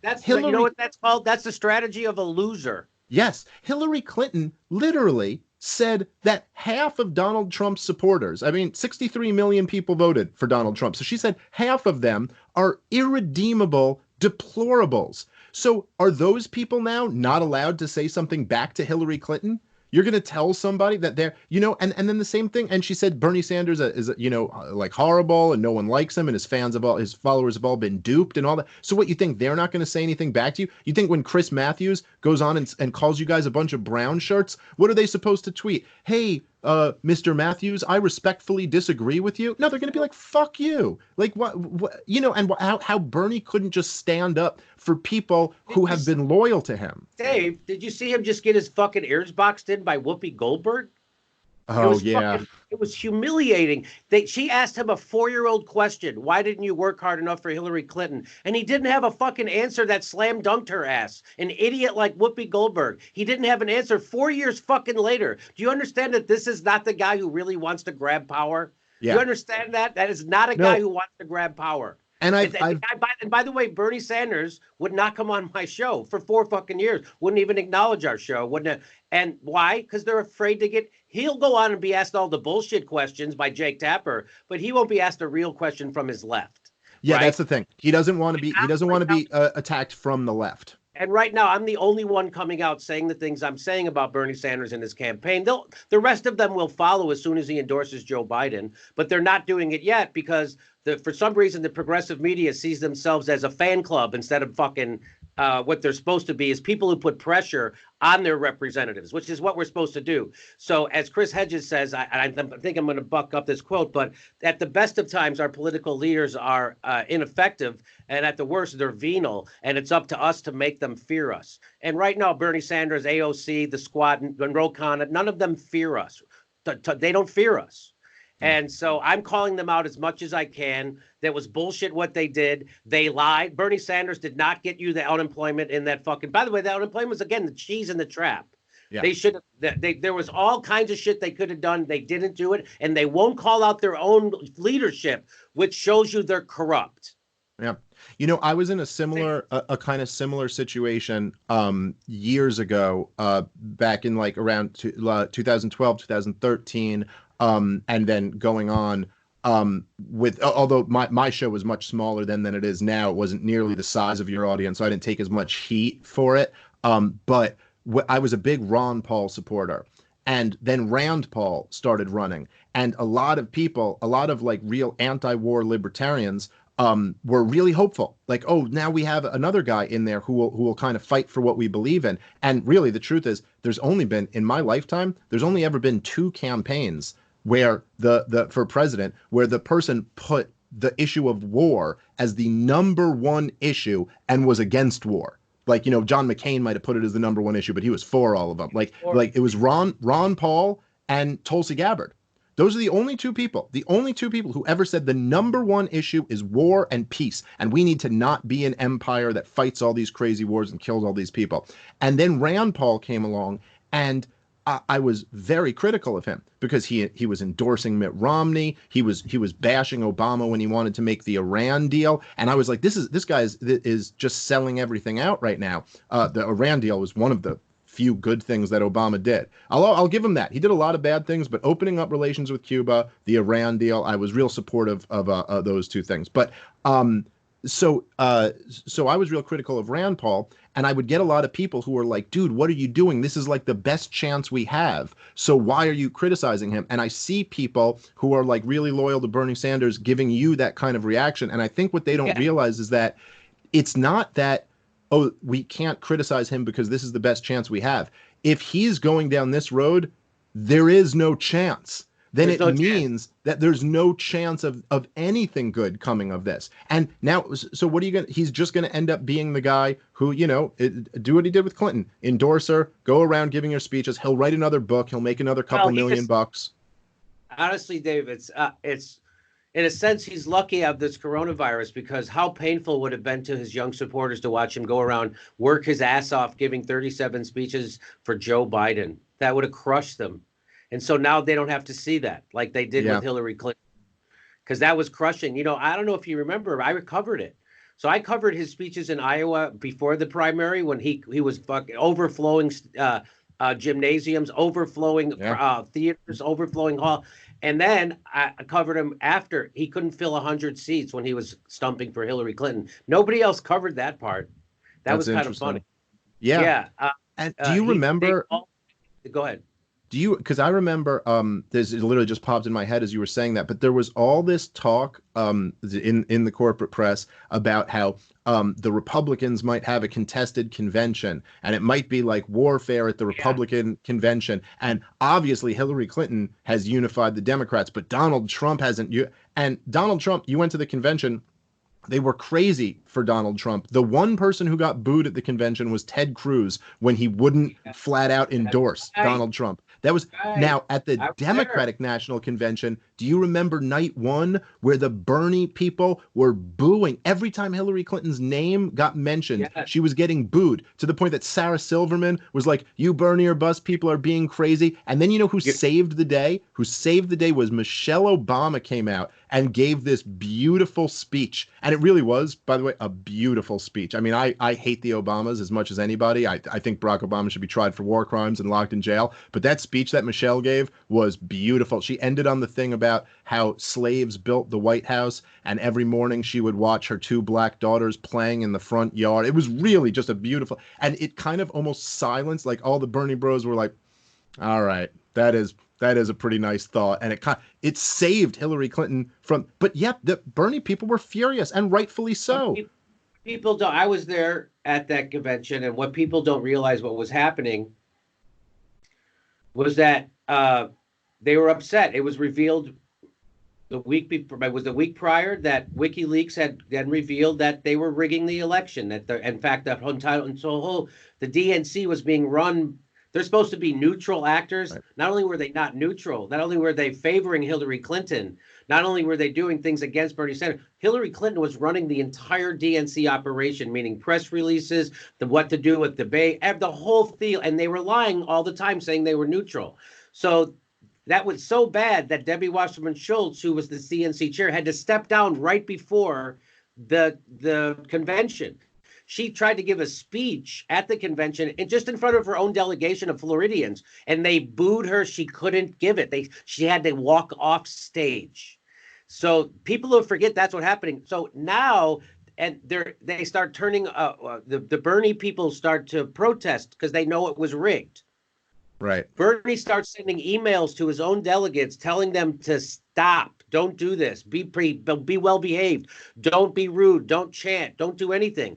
that's Hillary, you know what that's called? That's the strategy of a loser. Yes. Hillary Clinton literally said that half of Donald Trump's supporters, I mean, 63 million people voted for Donald Trump. So she said half of them are irredeemable deplorables. So are those people now not allowed to say something back to Hillary Clinton? You're going to tell somebody that they're, and then the same thing. And she said Bernie Sanders is like horrible and no one likes him and his followers have all been duped and all that. So what, you think they're not going to say anything back to you? You think when Chris Matthews goes on and calls you guys a bunch of brown shirts, what are they supposed to tweet? Hey, Mr. Matthews, I respectfully disagree with you. No, they're going to be like, fuck you. Like what and how Bernie couldn't just stand up for people who have been loyal to him. Dave, did you see him just get his fucking ears boxed in by Whoopi Goldberg? Oh, yeah. It was humiliating. She asked him a 4-year-old question. Why didn't you work hard enough for Hillary Clinton? And he didn't have a fucking answer that slam dunked her ass. An idiot like Whoopi Goldberg. He didn't have an answer 4 years fucking later. Do you understand that this is not the guy who really wants to grab power? Yeah. You understand that? That is not a guy who wants to grab power. And by the way, Bernie Sanders would not come on my show for 4 fucking years. Wouldn't even acknowledge our show. Wouldn't. And why? Because they're afraid to get. He'll go on and be asked all the bullshit questions by Jake Tapper, but he won't be asked a real question from his left. Yeah, right? That's the thing. He doesn't want to be. He doesn't want to be attacked from the left. And right now, I'm the only one coming out saying the things I'm saying about Bernie Sanders and his campaign. The rest of them will follow as soon as he endorses Joe Biden, but they're not doing it yet because for some reason the progressive media sees themselves as a fan club instead of fucking what they're supposed to be is people who put pressure on their representatives, which is what we're supposed to do. So as Chris Hedges says, I think I'm going to buck up this quote, but at the best of times, our political leaders are ineffective, and at the worst, they're venal, and it's up to us to make them fear us. And right now, Bernie Sanders, AOC, the Squad, Monroe Khanna, none of them fear us. They don't fear us. And so I'm calling them out as much as I can. That was bullshit what they did. They lied. Bernie Sanders did not get you the unemployment in that fucking. By the way, the unemployment was, again, the cheese in the trap. Yeah. They should have. There was all kinds of shit they could have done. They didn't do it, and they won't call out their own leadership, which shows you they're corrupt. Yeah. You know, I was in a similar, a kind of similar situation years ago, back in like around 2012, 2013, and then going on with, although my show was much smaller then than it is now. It wasn't nearly the size of your audience, so I didn't take as much heat for it. But I was a big Ron Paul supporter. And then Rand Paul started running. And a lot of people, a lot of like real anti-war libertarians, were really hopeful. Like, oh, now we have another guy in there who will kind of fight for what we believe in. And really, the truth is, there's only been, in my lifetime, there's only ever been 2 campaigns where for president, where the person put the issue of war as the #1 issue and was against war. Like, you know, John McCain might have put it as the #1 issue, but he was for all of them. Like it was Ron Paul and Tulsi Gabbard. Those are the only two people who ever said the #1 issue is war and peace. And we need to not be an empire that fights all these crazy wars and kills all these people. And then Rand Paul came along, and I was very critical of him because he was endorsing Mitt Romney. He was bashing Obama when he wanted to make the Iran deal. And I was like, this guy is just selling everything out right now. The Iran deal was one of the few good things that Obama did. I'll give him that. He did a lot of bad things, but opening up relations with Cuba, the Iran deal, I was real supportive of those two things. But so I was real critical of Rand Paul, and I would get a lot of people who were like, dude, what are you doing? This is like the best chance we have. So why are you criticizing him? And I see people who are like really loyal to Bernie Sanders giving you that kind of reaction. And I think what they don't realize is that it's not that, oh, we can't criticize him because this is the best chance we have. If he's going down this road, there is no chance. Then it means that there's no chance of anything good coming of this. And now, so what are you going to, he's just going to end up being the guy who, you know, do what he did with Clinton, endorse her, go around giving her speeches. He'll write another book. He'll make another couple million bucks. Honestly, Dave, it's in a sense, he's lucky of this coronavirus, because how painful would it have been to his young supporters to watch him go around, work his ass off, giving 37 speeches for Joe Biden. That would have crushed them. And so now they don't have to see that like they did with Hillary Clinton, because that was crushing. You know, I don't know if you remember, I covered it. So I covered his speeches in Iowa before the primary when he was fucking overflowing gymnasiums, overflowing theaters, overflowing hall. And then I covered him after he couldn't fill 100 seats when he was stumping for Hillary Clinton. Nobody else covered that part. That was kind of funny. Yeah. And do you remember? Go ahead. Do you, because I remember, this literally just popped in my head as you were saying that, but there was all this talk in the corporate press about how the Republicans might have a contested convention, and it might be like warfare at the Republican convention. And obviously Hillary Clinton has unified the Democrats, but Donald Trump hasn't. And Donald Trump, you went to the convention. They were crazy for Donald Trump. The one person who got booed at the convention was Ted Cruz when he wouldn't flat out endorse Donald Trump. That was now at the Democratic National Convention. Do you remember night 1 where the Bernie people were booing every time Hillary Clinton's name got mentioned? She was getting booed to the point that Sarah Silverman was like, "You Bernie or bust people are being crazy." And then you know who saved the day? Who saved the day was Michelle Obama came out and gave this beautiful speech. And it really was, by the way, a beautiful speech. I mean, I hate the Obamas as much as anybody. I think Barack Obama should be tried for war crimes and locked in jail. But that speech that Michelle gave was beautiful. She ended on the thing about how slaves built the White House, and every morning she would watch her 2 black daughters playing in the front yard. It was really just a beautiful, and it kind of almost silenced, like all the Bernie bros were like, all right, that is a pretty nice thought. And it saved Hillary Clinton from, but yet the Bernie people were furious, and rightfully so. People don't, I was there at that convention, and what people don't realize what was happening was that they were upset. It was revealed the week before, it was the week prior, that WikiLeaks had then revealed that they were rigging the election. That in fact, the DNC was being run They're supposed to be neutral actors. Right. Not only were they not neutral, not only were they favoring Hillary Clinton, not only were they doing things against Bernie Sanders, Hillary Clinton was running the entire DNC operation, meaning press releases, what to do with debate, the whole deal. And they were lying all the time, saying they were neutral. So that was so bad that Debbie Wasserman Schultz, who was the CNC chair, had to step down right before the convention. She tried to give a speech at the convention and just in front of her own delegation of Floridians, and they booed her. She couldn't give it. She had to walk off stage. So people will forget that's what's happening. So now, and they start turning. The Bernie people start to protest because they know it was rigged. Right. Bernie starts sending emails to his own delegates telling them to stop. Don't do this. Be well behaved. Don't be rude. Don't chant. Don't do anything.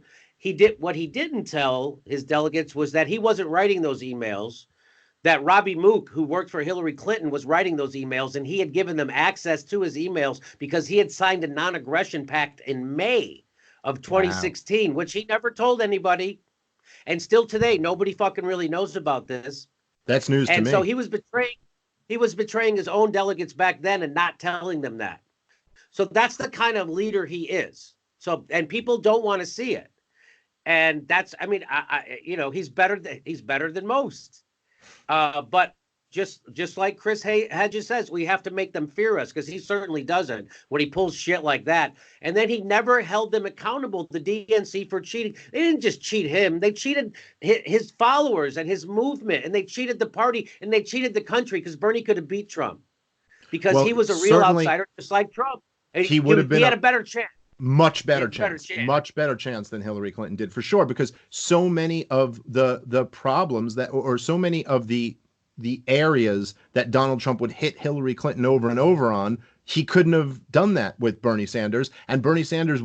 What he didn't tell his delegates was that he wasn't writing those emails, that Robbie Mook, who worked for Hillary Clinton, was writing those emails, and he had given them access to his emails because he had signed a non-aggression pact in May of 2016, wow, which he never told anybody. And still today, nobody fucking really knows about this. That's news to me. And so he was betraying his own delegates back then and not telling them that. So that's the kind of leader he is. So, and people don't want to see it. And that's, I mean, he's better than most. But just like Chris Hedges says, we have to make them fear us, because he certainly doesn't when he pulls shit like that. And then he never held them accountable, the DNC, for cheating. They didn't just cheat him. They cheated his followers and his movement, and they cheated the party, and they cheated the country, because Bernie could have beat Trump because he was a real outsider, just like Trump. And he had a better chance. Much better chance than Hillary Clinton did, for sure, because so many of the problems that, or so many of the areas that Donald Trump would hit Hillary Clinton over and over on, he couldn't have done that with Bernie Sanders, and Bernie Sanders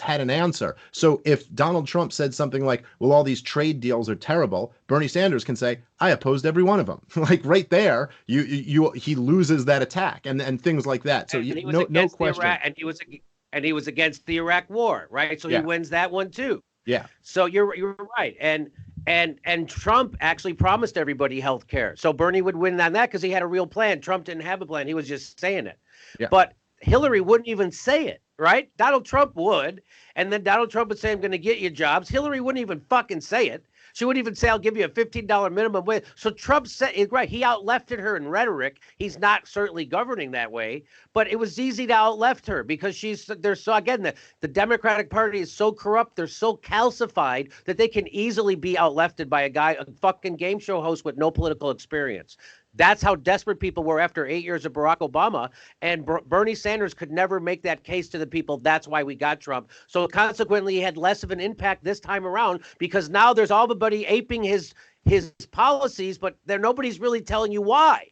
had an answer. So if Donald Trump said something like, well, all these trade deals are terrible, Bernie Sanders can say, I opposed every one of them. Like right there, he loses that attack and things like that. So no question. And he was against the Iraq War, right? So he wins that one too. Yeah. So you're right. And Trump actually promised everybody health care. So Bernie would win on that because he had a real plan. Trump didn't have a plan. He was just saying it. Yeah. But Hillary wouldn't even say it, right? Donald Trump would. And then Donald Trump would say, I'm going to get you jobs. Hillary wouldn't even fucking say it. She wouldn't even say, I'll give you a $15 minimum wage. So Trump said, right, he outlefted her in rhetoric. He's not certainly governing that way, but it was easy to outleft her because the Democratic Party is so corrupt, they're so calcified that they can easily be outlefted by a fucking game show host with no political experience. That's how desperate people were after 8 years of Barack Obama. And Bernie Sanders could never make that case to the people. That's why we got Trump. So consequently, he had less of an impact this time around, because now there's everybody aping his policies, but nobody's really telling you why.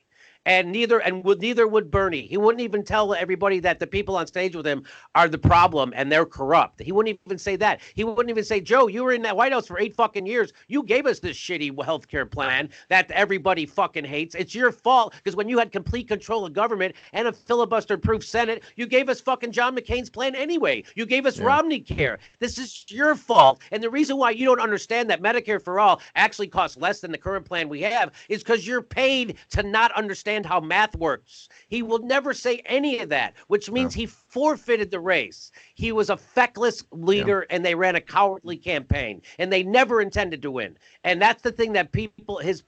And neither would Bernie. He wouldn't even tell everybody that the people on stage with him are the problem and they're corrupt. He wouldn't even say that. He wouldn't even say, Joe, you were in that White House for 8 fucking years. You gave us this shitty healthcare plan that everybody fucking hates. It's your fault, because when you had complete control of government and a filibuster-proof Senate, you gave us fucking John McCain's plan anyway. You gave us Romney care. This is your fault. And the reason why you don't understand that Medicare for all actually costs less than the current plan we have is because you're paid to not understand how math works. He will never say any of that, which means he forfeited the race. He was a feckless leader, and they ran a cowardly campaign, and they never intended to win. And that's the thing that people, his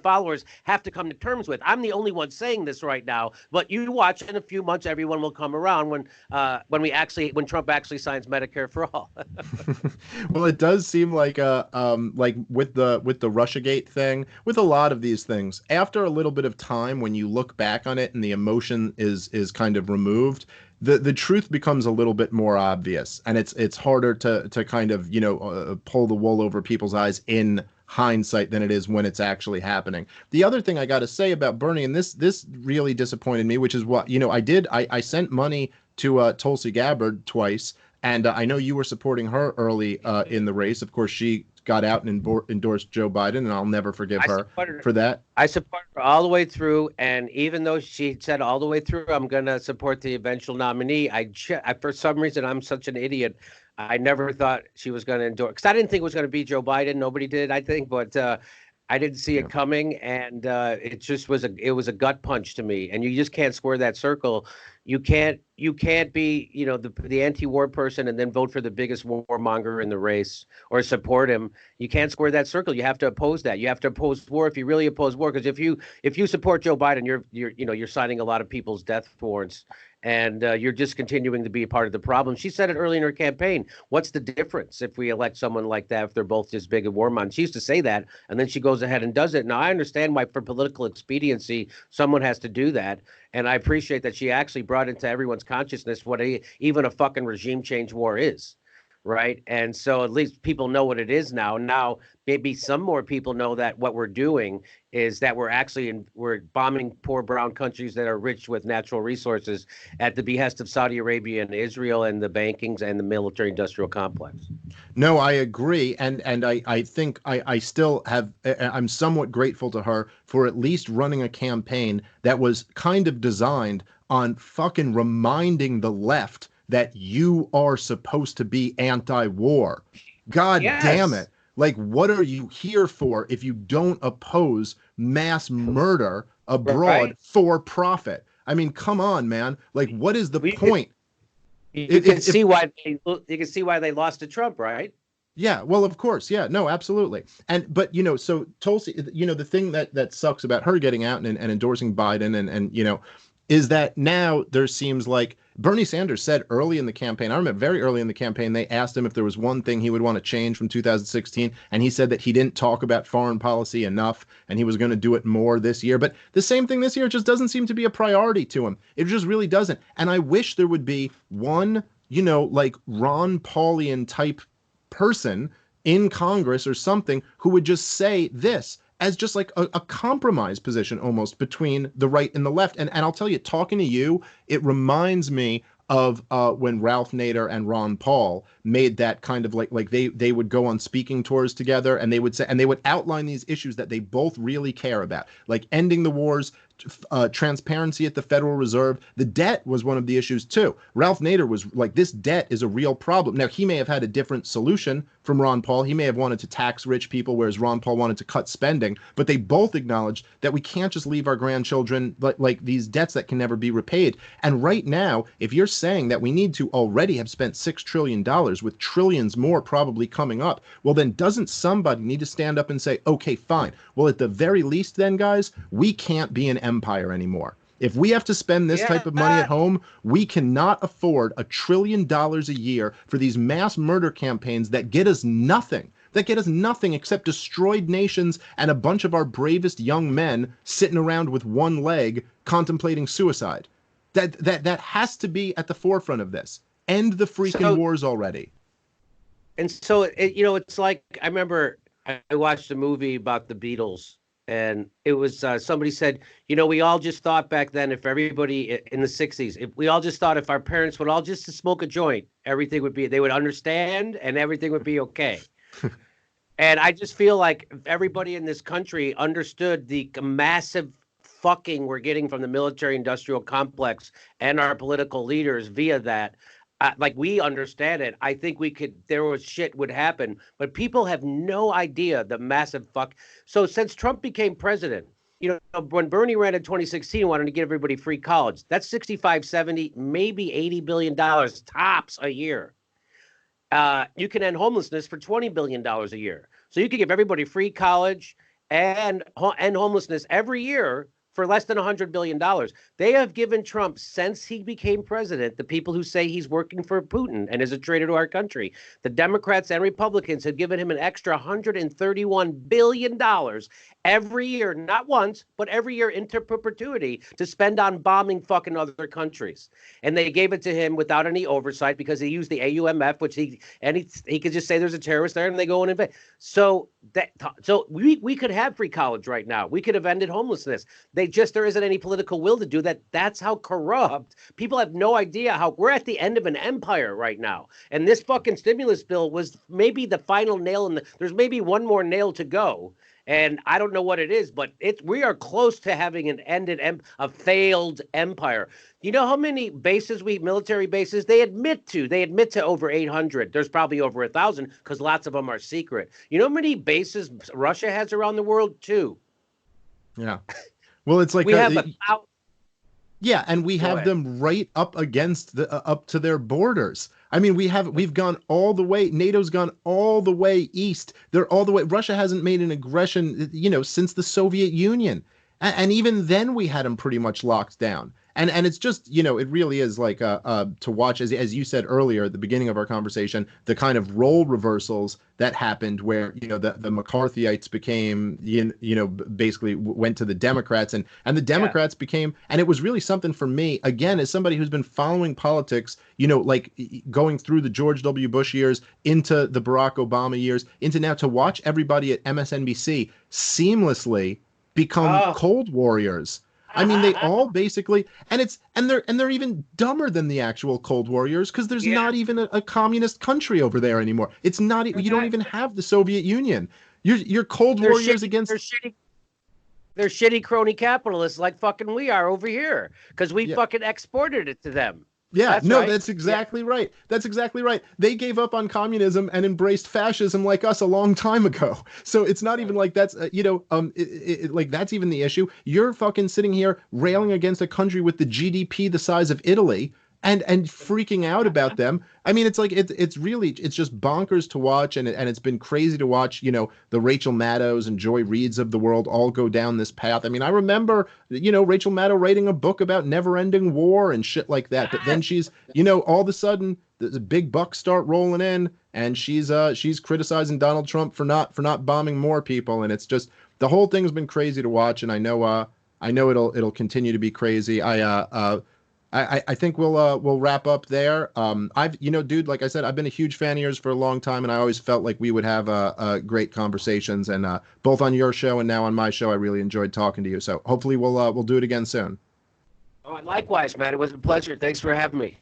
followers, have to come to terms with. I'm the only one saying this right now, but you watch, in a few months, everyone will come around when Trump actually signs Medicare for all. Well, it does seem like with the Russiagate thing, with a lot of these things, after a little bit of time, when you look back on it and the emotion is kind of removed, the truth becomes a little bit more obvious, and it's harder to kind of pull the wool over people's eyes in hindsight than it is when it's actually happening. The other thing I got to say about Bernie, and this really disappointed me, which is what I sent money to Tulsi Gabbard twice, and I know you were supporting her early in the race. Of course, she got out and endorsed Joe Biden, and I'll never forgive her for that. I support her all the way through, and even though she said all the way through, I'm going to support the eventual nominee, I for some reason, I'm such an idiot. I never thought she was going to endorse, because I didn't think it was going to be Joe Biden. Nobody did, I think, but I didn't see it coming, and it just was a gut punch to me. And you just can't square that circle. You can't be the anti-war person and then vote for the biggest warmonger in the race or support him. You can't square that circle. You have to oppose that. You have to oppose war if you really oppose war. Because if you support Joe Biden, you're signing a lot of people's death warrants, and you're just continuing to be a part of the problem. She said it early in her campaign. What's the difference if we elect someone like that if they're both just big and warmongers? She used to say that, and then she goes ahead and does it. Now I understand why, for political expediency, someone has to do that. And I appreciate that she actually brought into everyone's consciousness what even a fucking regime change war is, right? And so at least people know what it is now. Now maybe some more people know that what we're doing is that we're bombing poor brown countries that are rich with natural resources at the behest of Saudi Arabia and Israel and the bankings and the military industrial complex. No, I agree. And I think I still have, I'm somewhat grateful to her for at least running a campaign that was kind of designed on fucking reminding the left that you are supposed to be anti-war. God damn it. Like, what are you here for if you don't oppose mass murder abroad for profit? I mean, come on, man. Like, what is the point? You can see why they lost to Trump, right? Yeah, well, of course. Yeah, no, absolutely. But so Tulsi, the thing that sucks about her getting out and endorsing Biden and is that now there seems like Bernie Sanders said early in the campaign, I remember very early in the campaign, they asked him if there was one thing he would want to change from 2016. And he said that he didn't talk about foreign policy enough and he was going to do it more this year. But the same thing this year just doesn't seem to be a priority to him. It just really doesn't. And I wish there would be one, like Ron Paulian type person in Congress or something who would just say this as just like a compromise position almost between the right and the left. And I'll tell you, talking to you, it reminds me of when Ralph Nader and Ron Paul made that kind of like they would go on speaking tours together and they would say, and they would outline these issues that they both really care about, like ending the wars, transparency at the Federal Reserve. The debt was one of the issues too. Ralph Nader was like, this debt is a real problem. Now, he may have had a different solution from Ron Paul. He may have wanted to tax rich people, whereas Ron Paul wanted to cut spending. But they both acknowledged that we can't just leave our grandchildren like these debts that can never be repaid. And right now, if you're saying that we need to already have spent $6 trillion with trillions more probably coming up, well, then doesn't somebody need to stand up and say, okay, fine. Well, at the very least then, guys, we can't be an empire anymore. If we have to spend this type of money at home, we cannot afford $1 trillion a year for these mass murder campaigns that get us nothing. That get us nothing except destroyed nations and a bunch of our bravest young men sitting around with one leg contemplating suicide. That has to be at the forefront of this. End the freaking wars already. And so, it's like, I remember I watched a movie about the Beatles. And it was somebody said, we all just thought back then, if everybody in the 60s, if we all just thought if our parents would all just smoke a joint, they would understand and everything would be okay. And I just feel like if everybody in this country understood the massive fucking we're getting from the military industrial complex and our political leaders via that, like we understand it, I think shit would happen, but people have no idea the massive fuck. So since Trump became president, when Bernie ran in 2016, he wanted to give everybody free college. That's 65, 70, maybe $80 billion tops a year. You can end homelessness for $20 billion a year. So you could give everybody free college and end homelessness every year for less than $100 billion. They have given Trump, since he became president, the people who say he's working for Putin and is a traitor to our country, the Democrats and Republicans have given him an extra $131 billion every year, not once, but every year into perpetuity to spend on bombing fucking other countries. And they gave it to him without any oversight because he used the AUMF, which he could just say there's a terrorist there and they go and invade. So we could have free college right now. We could have ended homelessness. There isn't any political will to do that. That's how corrupt. People have no idea how we're at the end of an empire right now. And this fucking stimulus bill was maybe the final nail there's maybe one more nail to go. And I don't know what it is, but we are close to having an a failed empire. You know how many military bases they admit to? They admit to over 800. There's probably over 1,000 because lots of them are secret. You know how many bases Russia has around the world? 2. Yeah. Well, it's like we have yeah, and we have them right up against up to their borders. I mean, we've gone all the way. NATO's gone all the way east. They're all the way. Russia hasn't made an aggression, since the Soviet Union, and even then we had them pretty much locked down. And it's just, it really is like to watch, as you said earlier at the beginning of our conversation, the kind of role reversals that happened where, the McCarthyites became, basically went to the Democrats, and the Democrats became, and it was really something for me, again, as somebody who's been following politics, like going through the George W. Bush years into the Barack Obama years, into now, to watch everybody at MSNBC seamlessly become Cold Warriors. I mean, they all basically, and they're even dumber than the actual Cold Warriors, because there's not even a communist country over there anymore. It's not, you don't even have the Soviet Union. You're Cold Warriors against. They're shitty crony capitalists like fucking we are over here, because we fucking exported it to them. Yeah, that's exactly right. That's exactly right. They gave up on communism and embraced fascism like us a long time ago. So it's not even like that's, like that's even the issue. You're fucking sitting here railing against a country with the GDP the size of Italy and freaking out about them. I mean, it's like, it's just bonkers to watch. And it's been crazy to watch, the Rachel Maddows and Joy Reids of the world all go down this path. I mean, I remember, Rachel Maddow writing a book about never ending war and shit like that. But then she's, all of a sudden the big bucks start rolling in, and she's criticizing Donald Trump for not bombing more people. And it's just, the whole thing's been crazy to watch. And I know it'll continue to be crazy. I think we'll wrap up there. Dude, like I said, I've been a huge fan of yours for a long time, and I always felt like we would have great conversations. And both on your show and now on my show, I really enjoyed talking to you. So hopefully we'll do it again soon. Oh, likewise, man. It was a pleasure. Thanks for having me.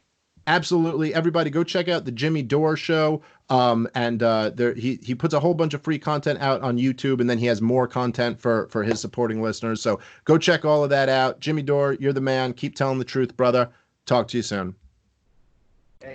Absolutely. Everybody go check out the Jimmy Dore show. He puts a whole bunch of free content out on YouTube, and then he has more content for his supporting listeners. So go check all of that out. Jimmy Dore, you're the man. Keep telling the truth, brother. Talk to you soon.